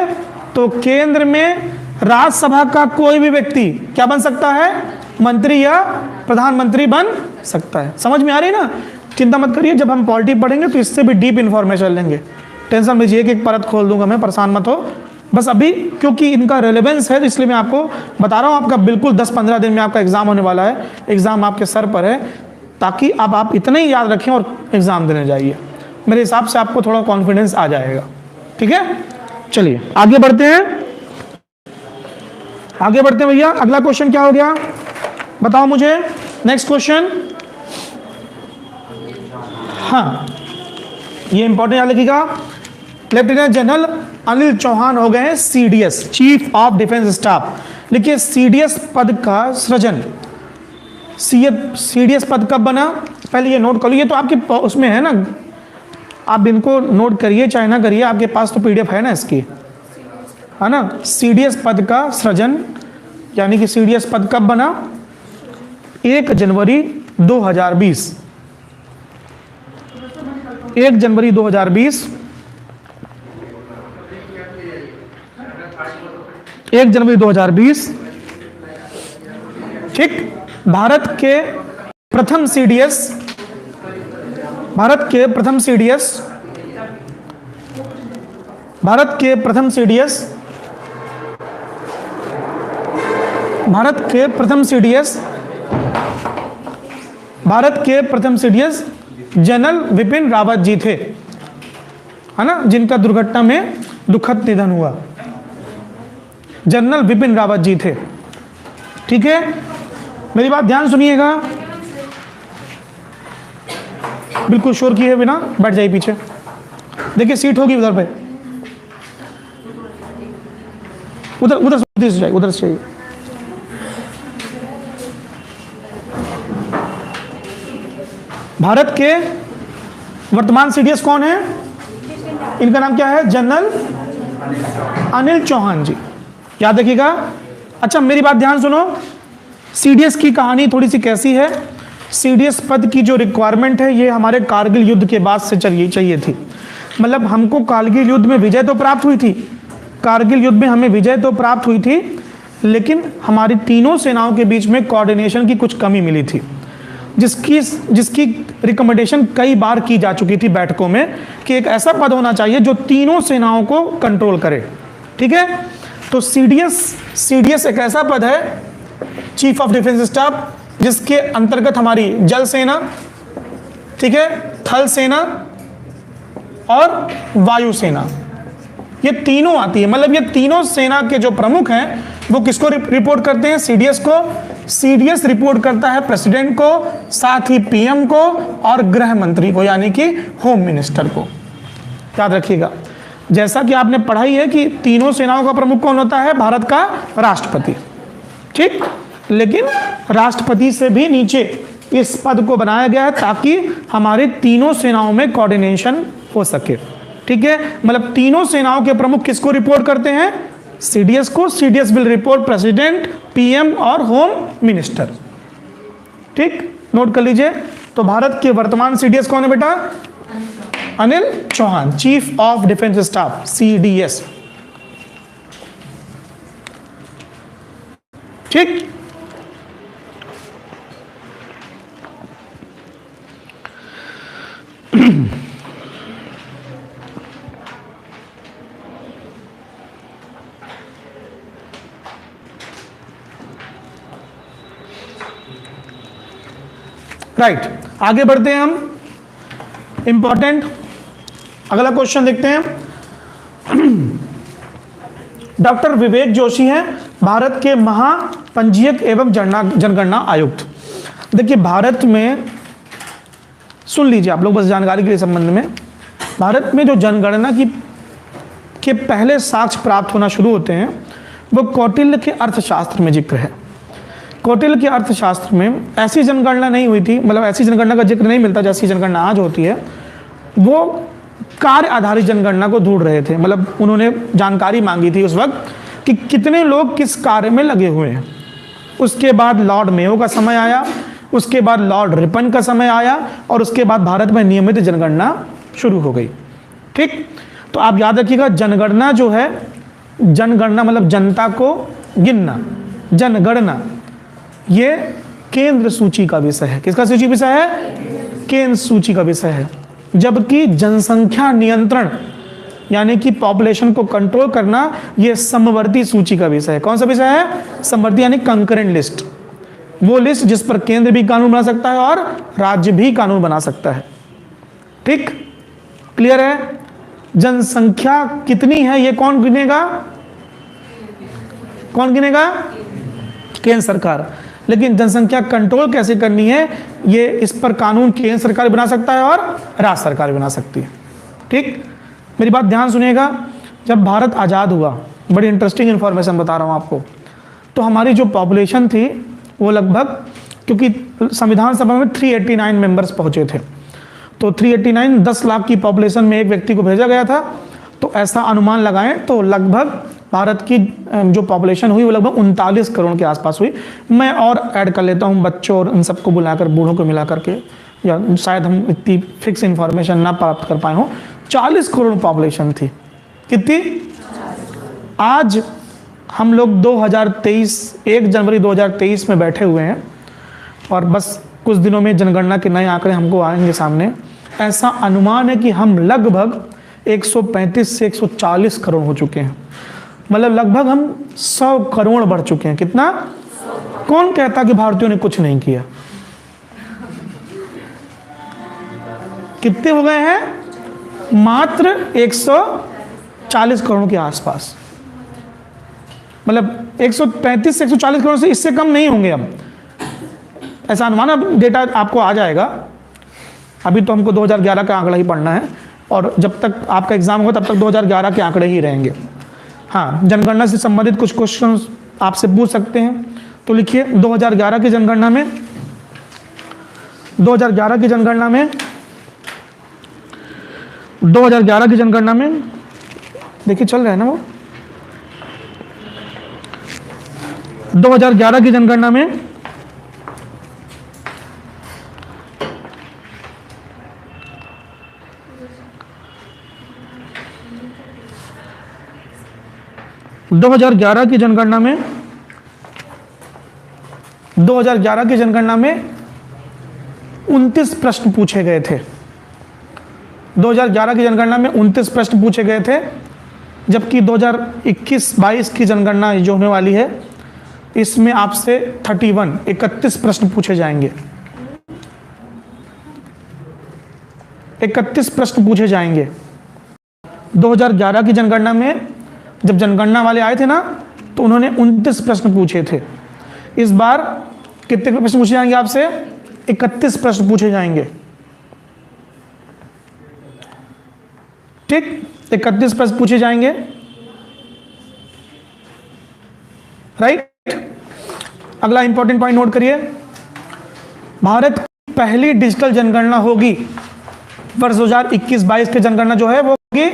तो केंद्र में राज्यसभा का कोई भी व्यक्ति क्या बन सकता है? मंत्री या प्रधानमंत्री बन सकता है। समझ में आ रही है ना? चिंता मत करिए, जब हम पॉलिटी पढ़ेंगे तो इससे भी डीप इंफॉर्मेशन लेंगे। टेंशन लीजिए, एक परत खोल दूंगा मैं, परेशान मत हो। बस अभी क्योंकि इनका रेलेवेंस है तो इसलिए मैं आपको बता रहा हूँ। आपका बिल्कुल 10-15 दिन में आपका एग्जाम होने वाला है, एग्जाम आपके सर पर है, ताकि अब आप इतना ही याद रखें और एग्जाम देने जाइए। मेरे हिसाब से आपको थोड़ा कॉन्फिडेंस आ जाएगा। ठीक है, चलिए आगे बढ़ते हैं भैया। अगला क्वेश्चन क्या हो गया बताओ मुझे, नेक्स्ट क्वेश्चन। हाँ, ये इंपॉर्टेंट याद रखिएगा। लेफ्टिनेंट जनरल अनिल चौहान हो गए हैं CDS, chief of defence staff. देखिए सीडीएस पद का सृजन, सीडीएस पद कब बना? पहले ये नोट कर लो, ये तो आपके उसमें है ना, आप इनको नोट करिए चाहे ना करिए, आपके पास तो पीडीएफ है ना इसकी, है ना। सीडीएस पद का सृजन यानी कि सीडीएस पद कब बना? 1 जनवरी 2020। 1 जनवरी 2020, 1 जनवरी 2020। ठीक, भारत के प्रथम सीडीएस, भारत के प्रथम सीडीएस जनरल विपिन रावत जी थे, है ना, जिनका दुर्घटना में दुखद निधन हुआ। जनरल विपिन रावत जी थे। ठीक है, मेरी बात ध्यान सुनिएगा, बिल्कुल शोर किए बिना बैठ जाइए पीछे। देखिए सीट होगी उधर पे, उधर से जाइए, उधर से जाइए। भारत के वर्तमान सीडीएस कौन है? इनका नाम क्या है? जनरल अनिल चौहान जी, याद रखिएगा। अच्छा मेरी बात ध्यान सुनो, सीडीएस की कहानी थोड़ी सी कैसी है। सीडीएस पद की जो रिक्वायरमेंट है ये हमारे कारगिल युद्ध के बाद से चाहिए थी। मतलब हमको कारगिल युद्ध में विजय तो प्राप्त हुई थी, कारगिल युद्ध में हमें विजय तो प्राप्त हुई थी, लेकिन हमारी तीनों सेनाओं के बीच में कोऑर्डिनेशन की कुछ कमी मिली थी, जिसकी रिकमेंडेशन कई बार की जा चुकी थी बैठकों में कि एक ऐसा पद होना चाहिए जो तीनों सेनाओं को कंट्रोल करे। ठीक है, तो सीडीएस एक ऐसा पद है, चीफ ऑफ डिफेंस स्टाफ, जिसके अंतर्गत हमारी जल सेना, ठीक है, थल सेना और वायु सेना, ये तीनों आती है। मतलब ये तीनों सेना के जो प्रमुख हैं वो किसको रिपोर्ट करते हैं? सीडीएस को। सीडीएस रिपोर्ट करता है प्रेसिडेंट को, साथ ही पीएम को और गृह मंत्री को, यानी कि होम मिनिस्टर को। याद रखिएगा, जैसा कि आपने पढ़ाई है कि तीनों सेनाओं का प्रमुख कौन होता है? भारत का राष्ट्रपति। ठीक, लेकिन राष्ट्रपति से भी नीचे इस पद को बनाया गया है ताकि हमारे तीनों सेनाओं में कोऑर्डिनेशन हो सके। ठीक है, मतलब तीनों सेनाओं के प्रमुख किसको रिपोर्ट करते हैं? सीडीएस को। CDS will report president, PM और होम मिनिस्टर। ठीक, नोट कर लीजिए। तो भारत के वर्तमान सीडीएस कौन है बेटा? Anil Chauhan, chief of defence staff, CDS. ठीक, राइट, आगे बढ़ते हैं हम। इंपॉर्टेंट अगला क्वेश्चन देखते हैं। डॉक्टर विवेक जोशी हैं भारत के महापंजीयक एवं जनगणना आयुक्त। देखिए भारत में, सुन लीजिए आप लोग बस जानकारी के संबंध में, भारत में जो जनगणना के पहले साक्ष्य प्राप्त होना शुरू होते हैं वो कौटिल्य के अर्थशास्त्र में जिक्र है। कौटिल्य के अर्थशास्त्र में ऐसी जनगणना नहीं हुई थी, मतलब ऐसी जनगणना का जिक्र नहीं मिलता जैसी जनगणना आज होती है। वो कार्य आधारित जनगणना को ढूंढ रहे थे, मतलब उन्होंने जानकारी मांगी थी उस वक्त कि कितने लोग किस कार्य में लगे हुए हैं। उसके बाद लॉर्ड मेयो का समय आया, उसके बाद लॉर्ड रिपन का समय आया और उसके बाद भारत में नियमित जनगणना शुरू हो गई। ठीक, तो आप याद रखिएगा जनगणना जो है, जनगणना मतलब जनता को गिनना, जनगणना ये केंद्र सूची का विषय है। किसका सूची विषय है? केंद्र सूची का विषय है। जबकि जनसंख्या नियंत्रण यानी कि पॉपुलेशन को कंट्रोल करना ये समवर्ती सूची का विषय है। कौन सा विषय है? समवर्ती यानी कंकरेंट लिस्ट, वो लिस्ट जिस पर केंद्र भी कानून बना सकता है और राज्य भी कानून बना सकता है। ठीक, क्लियर है? जनसंख्या कितनी है ये कौन गिनेगा? कौन गिनेगा? केंद्र सरकार। लेकिन जनसंख्या कंट्रोल कैसे करनी है ये इस पर कानून केंद्र सरकार बना सकता है और राज्य सरकार बना सकती है। ठीक, मेरी बात ध्यान सुनिएगा। जब भारत आज़ाद हुआ, बड़ी इंटरेस्टिंग इंफॉर्मेशन बता रहा हूँ आपको, तो हमारी जो पॉपुलेशन थी वो लगभग, क्योंकि संविधान सभा में 389 मेंबर्स पहुंचे थे, तो 389 10 लाख की पॉपुलेशन में एक व्यक्ति को भेजा गया था। तो ऐसा अनुमान लगाएं तो लगभग भारत की जो पॉपुलेशन हुई वो लगभग 39 करोड़ के आसपास हुई। मैं और ऐड कर लेता हूँ बच्चों और इन सबको बुलाकर, बूढ़ों को मिला करके, या शायद हम इतनी फिक्स इंफॉर्मेशन ना प्राप्त कर पाए हों। 40 करोड़ पॉपुलेशन थी। कितनी? आज हम लोग 2023 1 जनवरी 2023 में बैठे हुए हैं और बस कुछ दिनों में जनगणना के नए आंकड़े हमको आएंगे सामने। ऐसा अनुमान है कि हम लगभग 135 से 140 करोड़ हो चुके हैं, मतलब लगभग हम 100 करोड़ बढ़ चुके हैं। कितना? कौन कहता कि भारतीयों ने कुछ नहीं किया? कितने हो गए हैं? मात्र 140 करोड़ के आसपास, मतलब 135 से 140 करोड़ से इससे कम नहीं होंगे अब, ऐसा अनुमान। अब डेटा आपको आ जाएगा, अभी तो हमको 2011 का आंकड़ा ही पढ़ना है और जब तक आपका एग्जाम होगा तब तक 2011 के आंकड़े ही रहेंगे। हाँ, जनगणना से संबंधित कुछ क्वेश्चन आपसे पूछ सकते हैं, तो लिखिए 2011 की जनगणना में, 2011 की जनगणना में 2011 की जनगणना में देखिए चल रहा है ना वो, 2011 की जनगणना में 2011 की जनगणना में 2011 की जनगणना में 29 प्रश्न पूछे गए थे। 2011 की जनगणना में 29 प्रश्न पूछे गए थे, जबकि 2021-22 की जनगणना जो होने वाली है इसमें आपसे 31 प्रश्न पूछे जाएंगे। 31 प्रश्न पूछे जाएंगे। 2011 की जनगणना में जब जनगणना वाले आए थे ना तो उन्होंने 29 प्रश्न पूछे थे। इस बार कितने प्रश्न पूछे जाएंगे आपसे? 31 प्रश्न पूछे जाएंगे। ठीक, 31 प्रश्न पूछे जाएंगे। राइट, अगला इंपॉर्टेंट पॉइंट नोट करिए। भारत की पहली डिजिटल जनगणना होगी वर्ष 2021-22 की जनगणना जो है वो होगी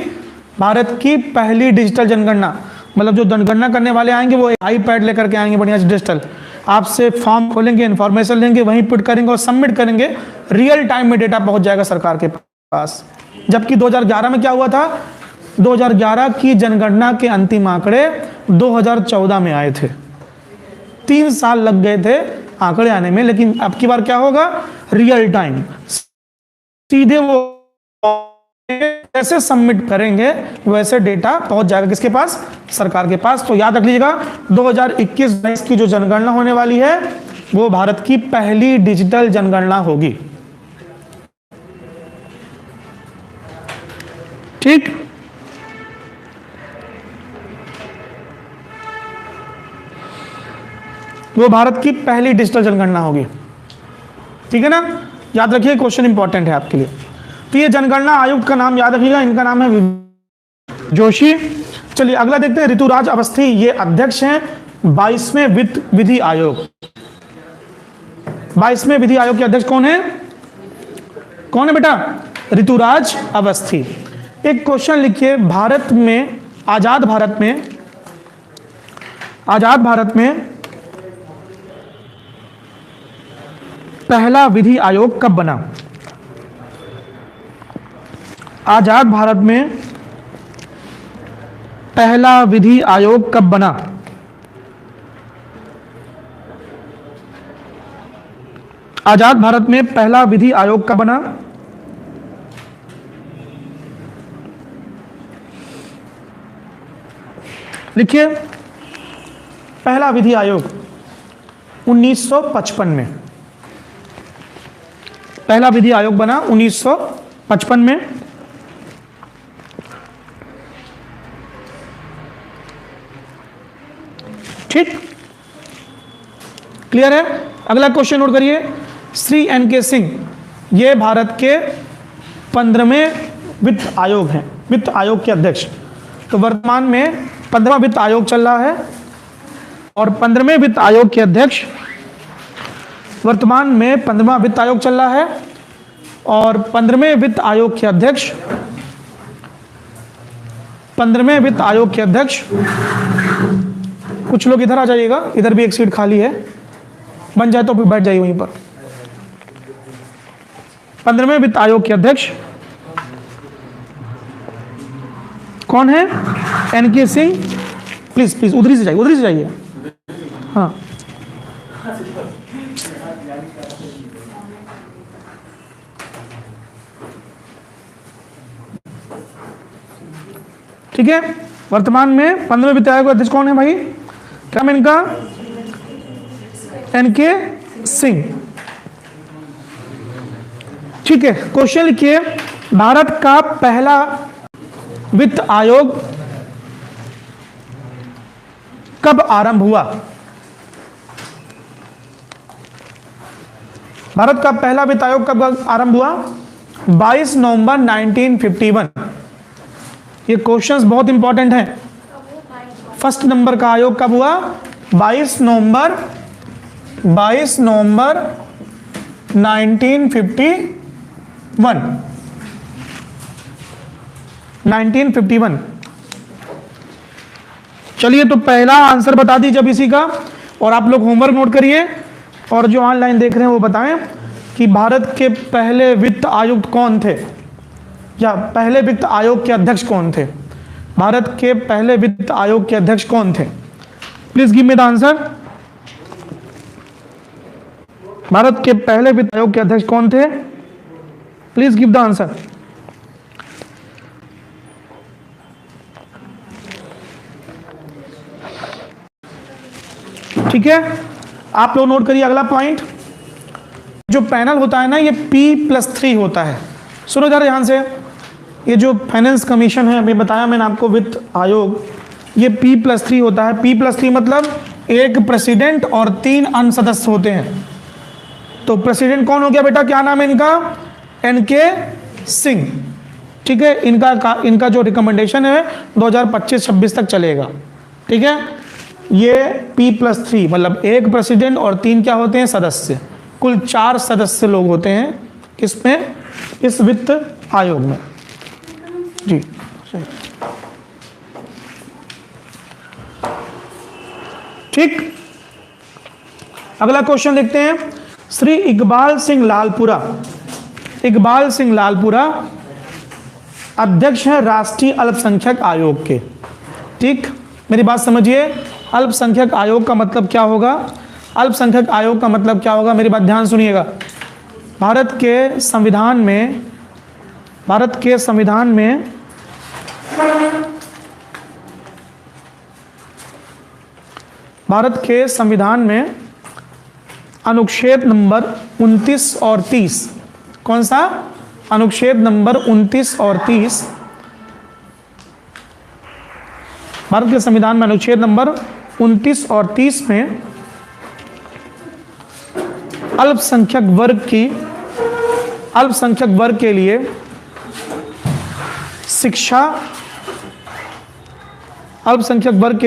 भारत की पहली डिजिटल जनगणना। मतलब जो जनगणना करने वाले आएंगे वो आईपैड लेकर के आएंगे बढ़िया से डिजिटल, आपसे फॉर्म खोलेंगे, इंफॉर्मेशन लेंगे, वहीं पुट करेंगे और सबमिट करेंगे। रियल टाइम में डेटा पहुंच जाएगा सरकार के पास। जबकि 2011 में क्या हुआ था? 2011 की जनगणना के अंतिम आंकड़े 2014 में आए थे। 3 साल लग गए थे आंकड़े आने में, लेकिन अब की बार क्या होगा? रियल टाइम, सीधे वो जैसे सबमिट करेंगे वैसे डेटा पहुंच जाएगा किसके पास? सरकार के पास। तो याद रख लीजिएगा 2021-22 की जो जनगणना होने वाली है वो भारत की पहली डिजिटल जनगणना होगी। ठीक, वो भारत की पहली डिजिटल जनगणना होगी। ठीक है ना, याद रखिए, क्वेश्चन इंपॉर्टेंट है आपके लिए। तो ये जनगणना आयुक्त का नाम याद रखिएगा, इनका नाम है जोशी। चलिए अगला देखते हैं, ऋतुराज अवस्थी, ये अध्यक्ष हैं 22वें वित्त विधि आयोग। 22वें विधि आयोग के अध्यक्ष कौन है? कौन है बेटा? ऋतुराज अवस्थी। एक क्वेश्चन लिखिए, भारत में, आजाद भारत में पहला विधि आयोग कब बना? आजाद भारत में पहला विधि आयोग कब बना? आजाद भारत में पहला विधि आयोग कब बना? लिखिए, पहला विधि आयोग 1955 में। पहला विधि आयोग बना 1955 में। ठीक, क्लियर है? अगला क्वेश्चन नोट करिए, श्री एन.के. सिंह, ये भारत के 15वें वित्त आयोग हैं, वित्त आयोग के अध्यक्ष। तो वर्तमान में 15वां वित्त आयोग चल रहा है और 15वें वित्त आयोग के अध्यक्ष, वर्तमान में 15वां वित्त आयोग चल रहा है और 15वें वित्त आयोग के अध्यक्ष, 15वें वित्त आयोग के अध्यक्ष, कुछ लोग इधर आ जाइएगा, इधर भी एक सीट खाली है, बन जाए तो फिर बैठ जाइए वहीं पर। 15वें वित्त आयोग के अध्यक्ष कौन है? एन.के. सिंह। प्लीज प्लीज उधर से जाइए, उधर से जाइए। हाँ, ठीक है। वर्तमान में 15वें वित्त आयोग के अध्यक्ष कौन है भाई? क्या नाम इनका? एन.के. सिंह। ठीक है, क्वेश्चन लिखिए, भारत का पहला वित्त आयोग कब आरंभ हुआ? भारत का पहला वित्त आयोग कब आरंभ हुआ? 22 नवंबर 1951। ये क्वेश्चंस बहुत इंपॉर्टेंट हैं। फर्स्ट नंबर का आयोग कब हुआ? 22 नवंबर 1951। चलिए, तो पहला आंसर बता दीजिए अब इसी का, और आप लोग होमवर्क नोट करिए, और जो ऑनलाइन देख रहे हैं वो बताएं कि भारत के पहले वित्त आयुक्त कौन थे, या पहले वित्त आयोग के अध्यक्ष कौन थे? भारत के पहले वित्त आयोग के अध्यक्ष कौन थे? Please give me the answer. Bharat के पहले वित्त आयोग के अध्यक्ष कौन थे? Please give the answer. ठीक है, आप लोग नोट करिए अगला पॉइंट। जो पैनल होता है ना, ये P+3 होता है। सुनो जरा ध्यान से, ये जो फाइनेंस कमीशन है, अभी बताया मैंने आपको, वित्त आयोग, ये P+3 होता है। P+3 मतलब एक प्रेसिडेंट और 3 अन्य सदस्य होते हैं। तो प्रेसिडेंट कौन हो गया बेटा? क्या नाम है इनका? एन.के. सिंह। ठीक है, इनका जो रिकमेंडेशन है 2025-26 तक चलेगा। ठीक है, ये P+3 मतलब एक प्रेसिडेंट और 3 क्या होते हैं? सदस्य। कुल 4 सदस्य लोग होते हैं किसमें? इस वित्त आयोग में। जी, ठीक। अगला क्वेश्चन देखते हैं, श्री इकबाल सिंह लालपुरा, इकबाल सिंह लालपुरा अध्यक्ष हैं राष्ट्रीय अल्पसंख्यक आयोग के। ठीक, मेरी बात समझिए, अल्पसंख्यक आयोग का मतलब क्या होगा? अल्पसंख्यक आयोग का मतलब क्या होगा? मेरी बात ध्यान सुनिएगा। भारत के संविधान में अनुच्छेद नंबर 29 और 30, कौन सा? अनुच्छेद नंबर 29 और 30, भारत के संविधान में अनुच्छेद नंबर 29 और 30 में अल्पसंख्यक वर्ग के लिए शिक्षा, अल्पसंख्यक वर्ग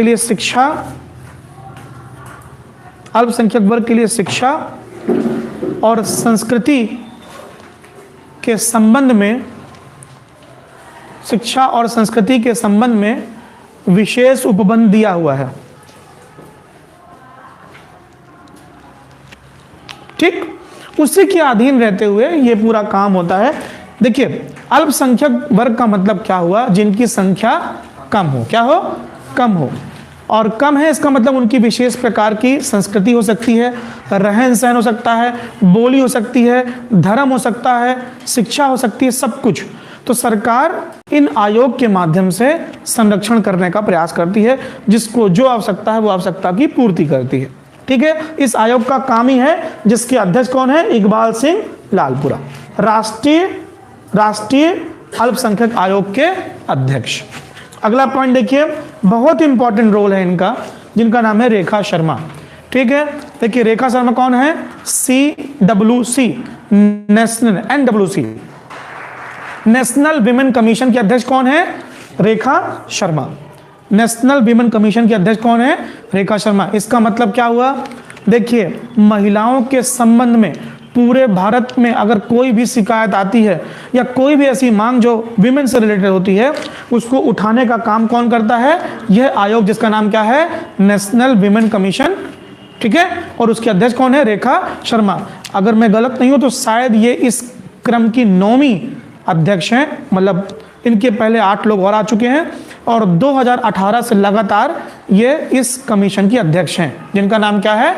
के लिए शिक्षा और संस्कृति के संबंध में विशेष उपबंध दिया हुआ है। ठीक, उसी के अधीन रहते हुए ये पूरा काम होता है। देखिए, अल्पसंख्यक वर्ग का मतलब क्या हुआ? जिनकी संख्या कम हो। क्या हो? कम हो। और कम है इसका मतलब उनकी विशेष प्रकार की संस्कृति हो सकती है, रहन सहन हो सकता है, बोली हो सकती है, धर्म हो सकता है, शिक्षा हो सकती है, सब कुछ। तो सरकार इन आयोग के माध्यम से संरक्षण करने का प्रयास करती है, जिसको जो आवश्यकता है वो आवश्यकता की पूर्ति करती है। ठीक है, इस आयोग का काम ही है, जिसके अध्यक्ष कौन है? इकबाल सिंह लालपुरा, राष्ट्रीय अल्पसंख्यक आयोग के अध्यक्ष। अगला पॉइंट देखिए, बहुत इंपॉर्टेंट रोल है इनका, जिनका नाम है रेखा शर्मा। ठीक है, देखिए रेखा शर्मा कौन है? CWC नेशनल विमेन कमीशन के अध्यक्ष कौन है? Rekha Sharma. National women commission के अध्यक्ष कौन है? रेखा शर्मा। इसका मतलब क्या हुआ? देखिए, महिलाओं के संबंध में पूरे भारत में अगर कोई भी शिकायत आती है या कोई भी ऐसी मांग जो विमेन से रिलेटेड होती है, उसको उठाने का काम कौन करता है? यह आयोग, जिसका नाम क्या है? National women commission. ठीक है, और उसके अध्यक्ष कौन है? रेखा शर्मा। अगर मैं गलत नहीं हूं तो शायद ये इस क्रम की 9वीं अध्यक्ष हैं, मतलब इनके पहले 8 लोग और आ चुके हैं, और 2018 से लगातार ये इस कमीशन की अध्यक्ष हैं, जिनका नाम क्या है?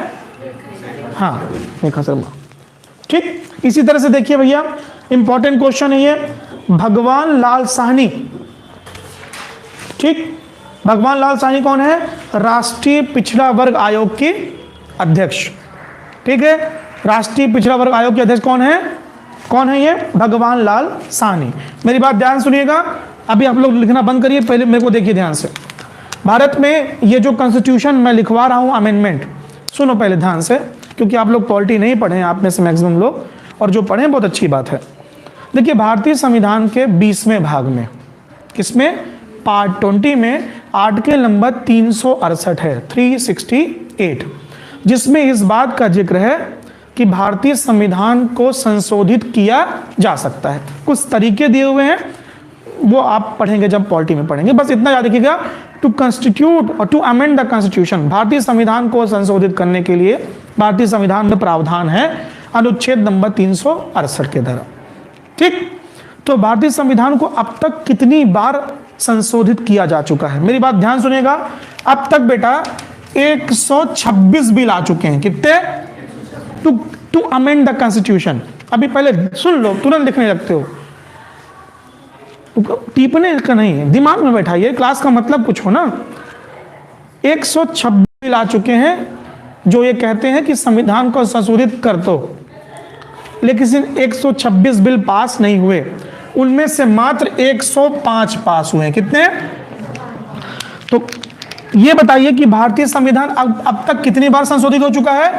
हाँ, रेखा शर्मा। ठीक, इसी तरह से देखिए भैया, इंपॉर्टेंट क्वेश्चन है ये, भगवान लाल साहनी। ठीक, भगवान लाल साहनी कौन है? राष्ट्रीय पिछड़ा वर्ग आयोग के अध्यक्ष। ठीक है, राष्ट्रीय पिछड़ा वर्ग आयोग के अध्यक्ष कौन है? कौन है ये? भगवान लाल साहनी। मेरी बात ध्यान सुनिएगा, अभी आप लोग लिखना बंद करिए, पहले मेरे को देखिए ध्यान से। भारत में ये जो कॉन्स्टिट्यूशन मैं लिखवा रहा हूं, अमेंडमेंट, सुनो पहले ध्यान से, क्योंकि आप लोग पॉलिटी नहीं पढ़े हैं, आप में से मैक्सिमम लोग, और जो पढ़े बहुत अच्छी बात है। देखिए, भारतीय संविधान के 20वें भाग में, किसमें? पार्ट 20 में आर्टिकल नंबर 368 है, 368, जिसमें इस बात का जिक्र है कि भारतीय संविधान को संशोधित किया जा सकता है। कुछ तरीके दिए हुए हैं, वो आप पढ़ेंगे जब पॉलिटी में पढ़ेंगे। बस इतना याद रखिएगा, टू कंस्टिट्यूट और टू अमेंड द कॉन्स्टिट्यूशन, भारतीय संविधान को संशोधित करने के लिए भारतीय संविधान में प्रावधान है अनुच्छेद नंबर 368 के द्वारा। ठीक, तो भारतीय संविधान को अब तक कितनी बार संशोधित किया जा चुका है? मेरी बात ध्यान सुनिएगा, अब तक बेटा 126 बिल आ चुके हैं। कितने? To amend the constitution. अभी पहले सुन लो, तुरंत लिखने लगते हो, टिपने का नहीं है, दिमाग में बैठाइए, क्लास का मतलब कुछ हो ना। 126 बिल आ चुके हैं जो ये कहते हैं कि संविधान को संशोधित कर दो, लेकिन 126 बिल पास नहीं हुए, उनमें से मात्र 105 पास हुए। कितने? तो ये बताइए कि भारतीय संविधान अब तक कितनी बार संशोधित हो चुका है?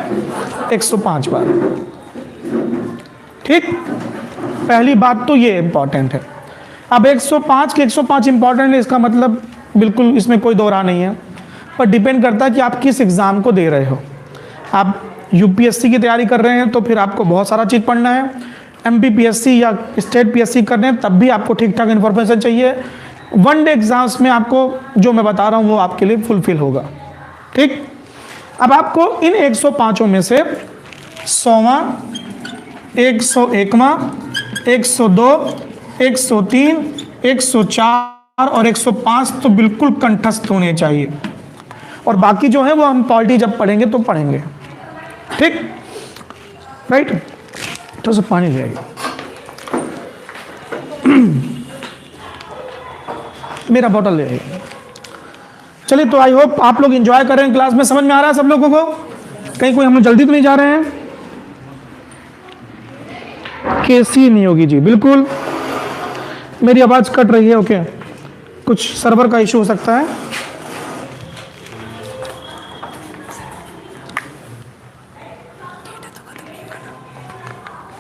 105 बार। ठीक, पहली बात तो ये इंपॉर्टेंट है। अब 105 के 105 इंपॉर्टेंट है, इसका मतलब बिल्कुल इसमें कोई दो राह नहीं है, पर डिपेंड करता है कि आप किस एग्जाम को दे रहे हो। आप यूपीएससी की तैयारी कर रहे हैं तो फिर आपको बहुत सारा चीज़ पढ़ना है, एमपीपीएससी या स्टेट पीएससी कर रहे हैं तब भी आपको ठीक ठाक इन्फॉर्मेशन चाहिए। वन डे एग्जाम्स में आपको जो मैं बता रहा हूँ वो आपके लिए फुलफिल होगा। ठीक, अब आपको इन 105 में से 100वां, 101वां, 102, 103, 104 और 105 तो बिल्कुल कंठस्थ होने चाहिए, और बाकी जो है वो हम पॉलिटी जब पढ़ेंगे तो पढ़ेंगे। ठीक, राइट, तो सब पानी ले आइए। मेरा बोतल ले आइए। चलिए, तो आई होप आप लोग एंजॉय कर रहे हैं, क्लास में समझ में आ रहा है सब लोगों को? कहीं कोई हम लोग जल्दी तो नहीं जा रहे हैं? कैसी नहीं होगी जी, बिल्कुल। मेरी आवाज कट रही है, ओके, कुछ सर्वर का इशू हो सकता है।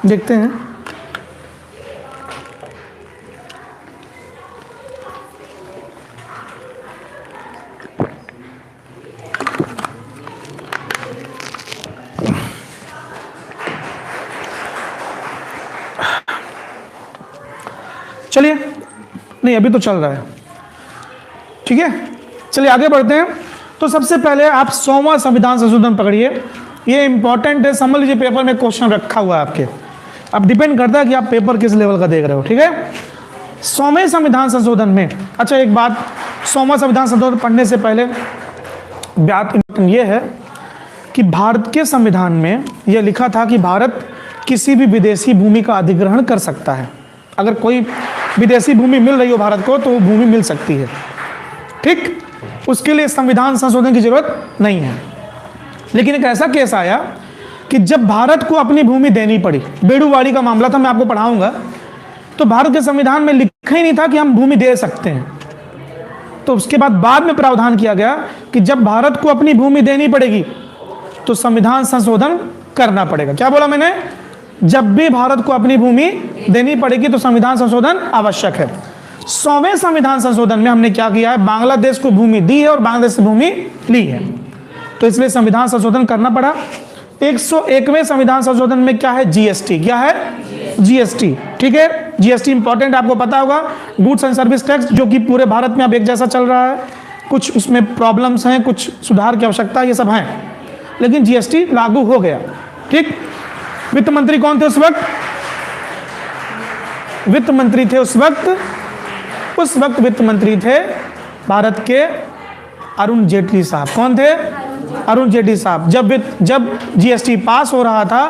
देखते हैं। चलिए, नहीं अभी तो चल रहा है, ठीक है। चलिए आगे बढ़ते हैं। तो सबसे पहले आप 100वां संविधान संशोधन पकड़िए, ये इंपॉर्टेंट है, समझ लीजिए पेपर में क्वेश्चन रखा हुआ है आपके। अब डिपेंड करता है कि आप पेपर किस लेवल का देख रहे हो, ठीक है। 100वें संविधान संशोधन में, अच्छा एक बात, 100वां संविधान संशोधन पढ़ने से पहले बात ये है कि भारत के संविधान में यह लिखा था कि भारत किसी भी विदेशी भूमि का अधिग्रहण कर सकता है। अगर कोई विदेशी भूमि मिल रही हो भारत को तो वो भूमि मिल सकती है, ठीक। उसके लिए संविधान संशोधन की जरूरत नहीं है। लेकिन एक ऐसा केस आया कि जब भारत को अपनी भूमि देनी पड़ी, बेड़ूवाड़ी का मामला था, मैं आपको पढ़ाऊंगा, तो भारत के संविधान में लिखा ही नहीं था कि हम भूमि दे सकते हैं। तो उसके बाद में प्रावधान किया गया कि जब भारत को अपनी भूमि देनी पड़ेगी तो संविधान संशोधन करना पड़ेगा। क्या बोला मैंने? जब भी भारत को अपनी भूमि देनी पड़ेगी तो संविधान संशोधन आवश्यक है। 100वें संविधान संशोधन में हमने क्या किया है, बांग्लादेश को भूमि दी है और बांग्लादेश से भूमि ली है, तो इसलिए संविधान संशोधन करना पड़ा। 101वें संविधान संशोधन में क्या है, जीएसटी। क्या है? जीएसटी, ठीक है। जीएसटी इंपॉर्टेंट, आपको पता होगा, गुड्स एंड सर्विस टैक्स, जो कि पूरे भारत में अब एक जैसा चल रहा है। कुछ उसमें प्रॉब्लम्स हैं, कुछ सुधार की आवश्यकता, ये सब हैं, लेकिन जीएसटी लागू हो गया, ठीक। वित्त मंत्री कौन थे उस वक्त? वित्त मंत्री थे उस वक्त वित्त मंत्री थे भारत के अरुण जेटली साहब। कौन थे? अरुण जेटली साहब। जब जीएसटी पास हो रहा था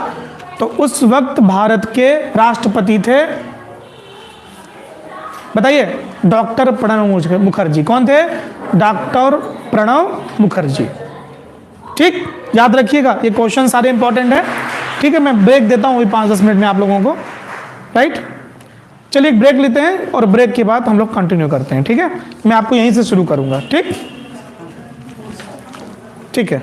तो उस वक्त भारत के राष्ट्रपति थे, बताइए, डॉक्टर प्रणब मुखर्जी। कौन थे? डॉक्टर प्रणब मुखर्जी, ठीक। याद रखिएगा, ये क्वेश्चन सारे इंपॉर्टेंट है, ठीक है। मैं ब्रेक देता हूँ 5-10 मिनट में आप लोगों को, राइट। चलिए एक ब्रेक लेते हैं और ब्रेक के बाद हम लोग कंटिन्यू करते हैं, ठीक है। मैं आपको यहीं से शुरू करूंगा, ठीक, ठीक है।